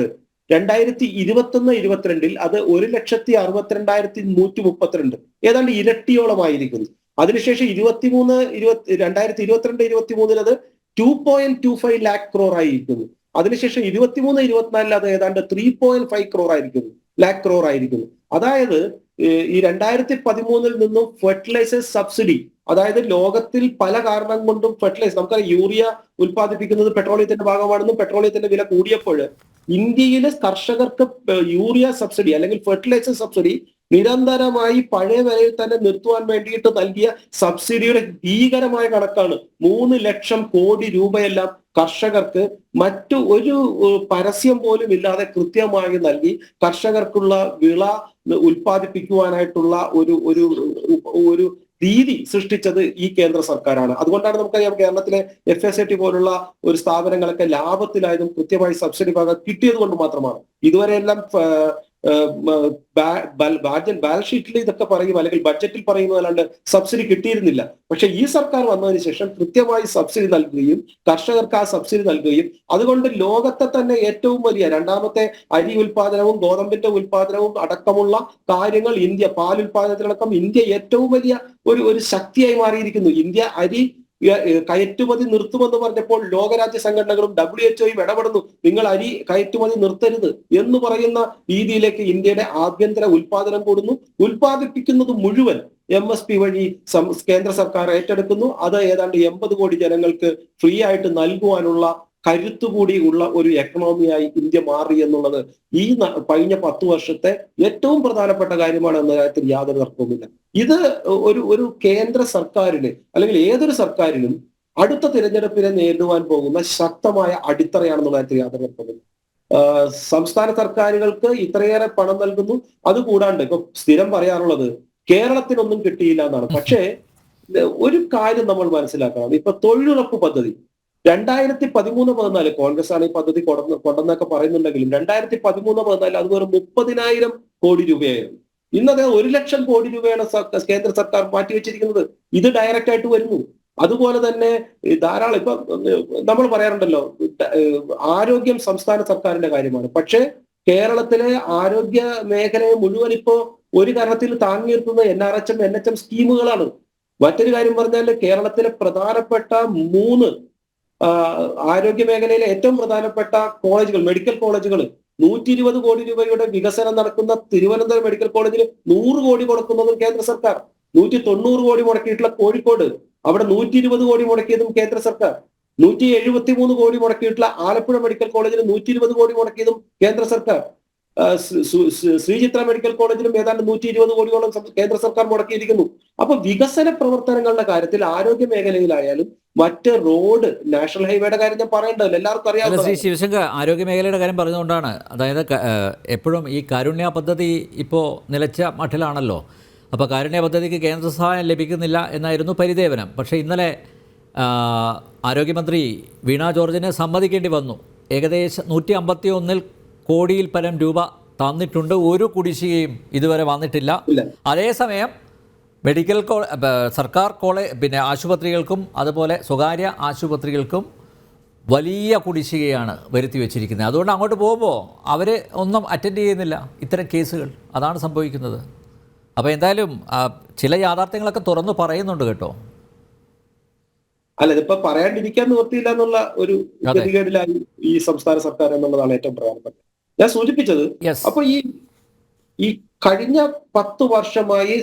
2021-22 അത് 1,62,132, ഏതാണ്ട് ഇരട്ടിയോളമായിരിക്കുന്നു. അതിനുശേഷം 2022-23 അത് 2.25 lakh crore ആയിരിക്കുന്നു. അതിനുശേഷം 23-24 അത് ഏതാണ്ട് 3.5 lakh crore ആയിരിക്കുന്നു. അതായത് ഈ 2013 നിന്നും ഫെർട്ടിലൈസർ സബ്സിഡി, അതായത് ലോകത്തിൽ പല കാരണം കൊണ്ടും ഫെർട്ടിലൈസർ, നമുക്കറിയാം യൂറിയ ഉൽപ്പാദിപ്പിക്കുന്നത് പെട്രോളിയത്തിന്റെ ഭാഗമാണെന്നും പെട്രോളിയത്തിന്റെ വില കൂടിയപ്പോൾ ഇന്ത്യയിലെ കർഷകർക്ക് യൂറിയ സബ്സിഡി അല്ലെങ്കിൽ ഫെർട്ടിലൈസർ സബ്സിഡി നിരന്തരമായി പഴയ വിലയിൽ തന്നെ നിർത്തുവാൻ വേണ്ടിയിട്ട് നൽകിയ സബ്സിഡിയുടെ ഭീകരമായ കണക്കാണ്. 3 ലക്ഷം കോടി രൂപയെല്ലാം കർഷകർക്ക് മറ്റു ഒരു പരസ്യം പോലും ഇല്ലാതെ കൃത്യമായി നൽകി കർഷകർക്കുള്ള വിള ഉൽപ്പാദിപ്പിക്കുവാനായിട്ടുള്ള ഒരു രീതി സൃഷ്ടിച്ചത് ഈ കേന്ദ്ര സർക്കാരാണ്. അതുകൊണ്ടാണ് നമുക്കറിയാം കേരളത്തിലെ FSIT പോലുള്ള ഒരു സ്ഥാപനങ്ങളൊക്കെ ലാഭത്തിലായതും കൃത്യമായി സബ്സിഡി ഭാഗം കിട്ടിയത് കൊണ്ട് മാത്രമാണ്. ഇതുവരെയെല്ലാം ബാലൻസ് ഷീറ്റിൽ ഇതൊക്കെ പറയും, അല്ലെങ്കിൽ ബഡ്ജറ്റിൽ പറയുന്നതല്ലാണ്ട് സബ്സിഡി കിട്ടിയിരുന്നില്ല. പക്ഷെ ഈ സർക്കാർ വന്നതിന് ശേഷം കൃത്യമായി സബ്സിഡി നൽകുകയും കർഷകർക്ക് ആ സബ്സിഡി നൽകുകയും അതുകൊണ്ട് ലോകത്തെ തന്നെ ഏറ്റവും വലിയ രണ്ടാമത്തെ അരി ഉൽപാദനവും ഗോതമ്പിന്റെ ഉൽപാദനവും അടക്കമുള്ള കാര്യങ്ങൾ ഇന്ത്യ, പാൽ ഉൽപാദനത്തിലടക്കം ഇന്ത്യ ഏറ്റവും വലിയ ഒരു ശക്തിയായി മാറിയിരിക്കുന്നു. ഇന്ത്യ അരി കയറ്റുമതി നിർത്തുമെന്ന് പറഞ്ഞപ്പോൾ ലോകരാജ്യ സംഘടനകളും WHO ഇടപെടുന്നു, നിങ്ങൾ അരി കയറ്റുമതി നിർത്തരുത് എന്ന് പറയുന്ന രീതിയിലേക്ക് ഇന്ത്യയുടെ ആഭ്യന്തര ഉൽപാദനം കൂടുന്നു. ഉൽപാദിപ്പിക്കുന്നത് മുഴുവൻ MSP വഴി കേന്ദ്ര സർക്കാർ ഏറ്റെടുക്കുന്നു. അത് ഏതാണ്ട് 80 കോടി ജനങ്ങൾക്ക് ഫ്രീ ആയിട്ട് നൽകുവാനുള്ള കരുത്തുകൂടി ഉള്ള ഒരു എക്കണോമിയായി ഇന്ത്യ മാറി എന്നുള്ളത് ഈ കഴിഞ്ഞ 10 വർഷത്തെ ഏറ്റവും പ്രധാനപ്പെട്ട കാര്യമാണ് എന്ന കാര്യത്തിൽ യാതൊരു തർക്കവുമില്ല. ഇത് ഒരു കേന്ദ്ര സർക്കാരിന് അല്ലെങ്കിൽ ഏതൊരു സർക്കാരിനും അടുത്ത തിരഞ്ഞെടുപ്പിനെ നേരിടുവാൻ പോകുന്ന ശക്തമായ അടിത്തറയാണെന്നുള്ള കാര്യത്തിൽ യാതൊരു തർക്കവുമില്ല. സംസ്ഥാന സർക്കാരുകൾക്ക് ഇത്രയേറെ പണം നൽകുന്നു. അതുകൂടാണ്ട് ഇപ്പൊ സ്ഥിരം പറയാറുള്ളത് കേരളത്തിനൊന്നും കിട്ടിയില്ല എന്നാണ്. പക്ഷേ ഒരു കാര്യം നമ്മൾ മനസ്സിലാക്കണം. ഇപ്പൊ തൊഴിലുറപ്പ് പദ്ധതി 2013-14 കോൺഗ്രസ് ആണ് ഈ പദ്ധതി കൊണ്ടെന്നൊക്കെ പറയുന്നുണ്ടെങ്കിലും 2013-14 അത് വെറും 30,000 കോടി രൂപയായിരുന്നു. ഇന്നത് 1 ലക്ഷം കോടി രൂപയാണ് കേന്ദ്ര സർക്കാർ മാറ്റിവെച്ചിരിക്കുന്നത്. ഇത് ഡയറക്റ്റ് ആയിട്ട് വരുന്നു. അതുപോലെ തന്നെ ധാരാളം ഇപ്പൊ നമ്മൾ പറയാറുണ്ടല്ലോ ആരോഗ്യം സംസ്ഥാന സർക്കാരിന്റെ കാര്യമാണ്. പക്ഷേ കേരളത്തിലെ ആരോഗ്യ മേഖലയെ മുഴുവൻ ഇപ്പോ ഒരു കാരണത്തിൽ താങ്ങി നിർത്തുന്ന NRHM NHM സ്കീമുകളാണ്. മറ്റൊരു കാര്യം പറഞ്ഞാൽ കേരളത്തിലെ പ്രധാനപ്പെട്ട 3 ആരോഗ്യ മേഖലയിലെ ഏറ്റവും പ്രധാനപ്പെട്ട കോളേജുകൾ, മെഡിക്കൽ കോളേജുകൾ 120 കോടി രൂപയുടെ വികസനം നടക്കുന്ന തിരുവനന്തപുരം മെഡിക്കൽ കോളേജിൽ 100 കോടി കൊടുക്കുന്നതും കേന്ദ്ര സർക്കാർ. 190 കോടി മുടക്കിയിട്ടുള്ള കോഴിക്കോട്, അവിടെ 120 കോടി മുടക്കിയതും കേന്ദ്ര സർക്കാർ. 173 കോടി മുടക്കിയിട്ടുള്ള ആലപ്പുഴ മെഡിക്കൽ കോളേജിൽ 120 കോടി മുടക്കിയതും കേന്ദ്ര സർക്കാർ. ശ്രീചിത്ര മെഡിക്കൽ കോളേജിലും ഏതാണ്ട് 120 കോടിയോളം കേന്ദ്ര സർക്കാർ മുടക്കിയിരിക്കുന്നു. അപ്പൊ വികസന പ്രവർത്തനങ്ങളുടെ കാര്യത്തിൽ ആരോഗ്യ മേഖലയിലായാലും മറ്റ് റോഡ്, നാഷണൽ ഹൈവേയുടെ കാര്യം ഞാൻ പറയേണ്ടതില്ല, എല്ലാവർക്കും അറിയാം. ശ്രീ ശിവശങ്കർ, ആരോഗ്യ മേഖലയുടെ കാര്യം പറഞ്ഞുകൊണ്ടാണ്, അതായത് എപ്പോഴും ഈ കാരുണ്യ പദ്ധതി ഇപ്പോൾ നിലച്ച മട്ടിലാണല്ലോ. അപ്പോൾ കാരുണ്യ പദ്ധതിക്ക് കേന്ദ്ര സഹായം ലഭിക്കുന്നില്ല എന്നായിരുന്നു പരിദേവനം. പക്ഷേ ഇന്നലെ ആരോഗ്യമന്ത്രി വീണ ജോർജിനെ സമ്മതിക്കേണ്ടി വന്നു. ഏകദേശം 151 കോടിയിൽ പരം രൂപ തന്നിട്ടുണ്ട്. ഒരു കുടിശ്ശികയും ഇതുവരെ വന്നിട്ടില്ല. അതേസമയം മെഡിക്കൽ സർക്കാർ ആശുപത്രികൾക്കും അതുപോലെ സ്വകാര്യ ആശുപത്രികൾക്കും വലിയ കുടിശ്ശികയാണ് വരുത്തി വെച്ചിരിക്കുന്നത്. അതുകൊണ്ട് അങ്ങോട്ട് പോകുമ്പോൾ അവർ ഒന്നും അറ്റൻഡ് ചെയ്യുന്നില്ല ഇത്തരം കേസുകൾ. അതാണ് സംഭവിക്കുന്നത്. അപ്പോൾ എന്തായാലും ചില യാഥാർത്ഥ്യങ്ങളൊക്കെ തുറന്നു പറയുന്നുണ്ട് കേട്ടോ. അല്ല, ഇതിപ്പോ പറയാണ്ടിരിക്കാൻ നിവൃത്തിയില്ല എന്നുള്ള ഒരു ഗതികേടിലായി ഈ സംസ്ഥാന സർക്കാർ എന്നുള്ളതാണ് ഏറ്റവും പ്രധാനപ്പെട്ടത് ഞാൻ സൂചിപ്പിച്ചത്. അപ്പൊ ഈ കഴിഞ്ഞ 10 വർഷമായി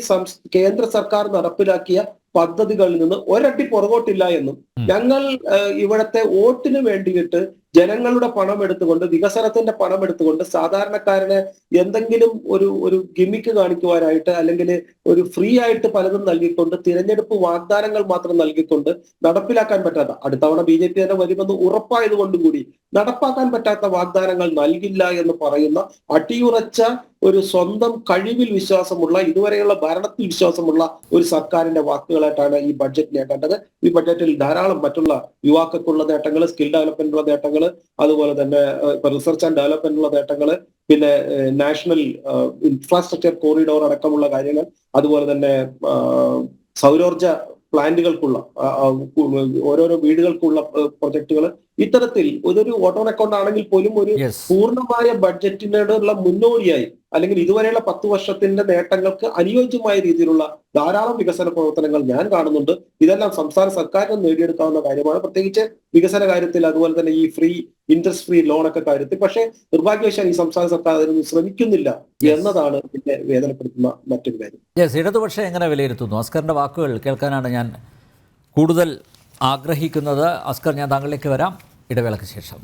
കേന്ദ്ര സർക്കാർ നടപ്പിലാക്കിയ പദ്ധതികളിൽ നിന്ന് ഒരട്ടി പുറകോട്ടില്ല എന്നും ഞങ്ങൾ ഇവിടത്തെ വോട്ടിന് വേണ്ടിയിട്ട് ജനങ്ങളുടെ പണം എടുത്തുകൊണ്ട്, വികസനത്തിന്റെ പണം എടുത്തുകൊണ്ട് സാധാരണക്കാരന് എന്തെങ്കിലും ഒരു ഗിമിക്ക് കാണിക്കുവാനായിട്ട് അല്ലെങ്കിൽ ഒരു ഫ്രീ ആയിട്ട് പലതും നൽകിക്കൊണ്ട് തിരഞ്ഞെടുപ്പ് വാഗ്ദാനങ്ങൾ മാത്രം നൽകിക്കൊണ്ട് നടപ്പിലാക്കാൻ പറ്റാത്ത, അടുത്തവണ BJP തന്നെ വരുമെന്ന് ഉറപ്പായതുകൊണ്ടും കൂടി നടപ്പാക്കാൻ പറ്റാത്ത വാഗ്ദാനങ്ങൾ നൽകില്ല എന്ന് പറയുന്ന അടിയുറച്ച ഒരു സ്വന്തം കഴിവിൽ വിശ്വാസമുള്ള, ഇതുവരെയുള്ള ഭരണത്തിൽ വിശ്വാസമുള്ള ഒരു സർക്കാരിന്റെ വാക്കുകളായിട്ടാണ് ഈ ബഡ്ജറ്റിനെ കണ്ടത്. ഈ ബഡ്ജറ്റിൽ ധാരാളം മറ്റുള്ള യുവാക്കൾക്കുള്ള നേട്ടങ്ങൾ, സ്കിൽ ഡെവലപ്മെന്റിനുള്ള നേട്ടങ്ങൾ, അതുപോലെ തന്നെ റിസർച്ച് ആൻഡ് ഡെവലപ്മെന്റിനുള്ള നേട്ടങ്ങൾ, പിന്നെ നാഷണൽ ഇൻഫ്രാസ്ട്രക്ചർ കോറിഡോർ അടക്കമുള്ള കാര്യങ്ങൾ, അതുപോലെ തന്നെ സൗരോർജ പ്ലാന്റുകൾക്കുള്ള ഓരോരോ വീടുകൾക്കുള്ള പ്രൊജക്ടുകൾ, ഇത്തരത്തിൽ ഇതൊരു ഓട്ടോൺ അക്കൗണ്ട് ആണെങ്കിൽ പോലും ഒരു പൂർണ്ണമായ ബഡ്ജറ്റിനോടുള്ള മുന്നോടിയായി അല്ലെങ്കിൽ ഇതുവരെയുള്ള 10 വർഷത്തിന്റെ നേട്ടങ്ങൾക്ക് അനുയോജ്യമായ രീതിയിലുള്ള ധാരാളം വികസന പ്രവർത്തനങ്ങൾ ഞാൻ കാണുന്നുണ്ട്. ഇതെല്ലാം സംസ്ഥാന സർക്കാരിന് നേടിയെടുക്കാവുന്ന കാര്യമാണ്, പ്രത്യേകിച്ച് വികസന കാര്യത്തിൽ, അതുപോലെ തന്നെ ഈ ഇൻട്രസ്റ്റ് ഫ്രീ ലോണൊക്കെ കാര്യത്തിൽ. പക്ഷേ നിർഭാഗ്യവശാൽ ഈ സംസ്ഥാന സർക്കാർ അതിനൊന്നും ശ്രമിക്കുന്നില്ല എന്നതാണ് പിന്നെ വേദനപ്പെടുത്തുന്ന മറ്റൊരു കാര്യം. ഇടതുപക്ഷം എങ്ങനെ വിലയിരുത്തുന്നു? അസ്കറിന്റെ വാക്കുകൾ കേൾക്കാനാണ് ഞാൻ കൂടുതൽ ആഗ്രഹിക്കുന്നത്. അസ്കർ, ഞാൻ താങ്കളിലേക്ക് വരാം ഇടവേളയ്ക്ക് ശേഷം.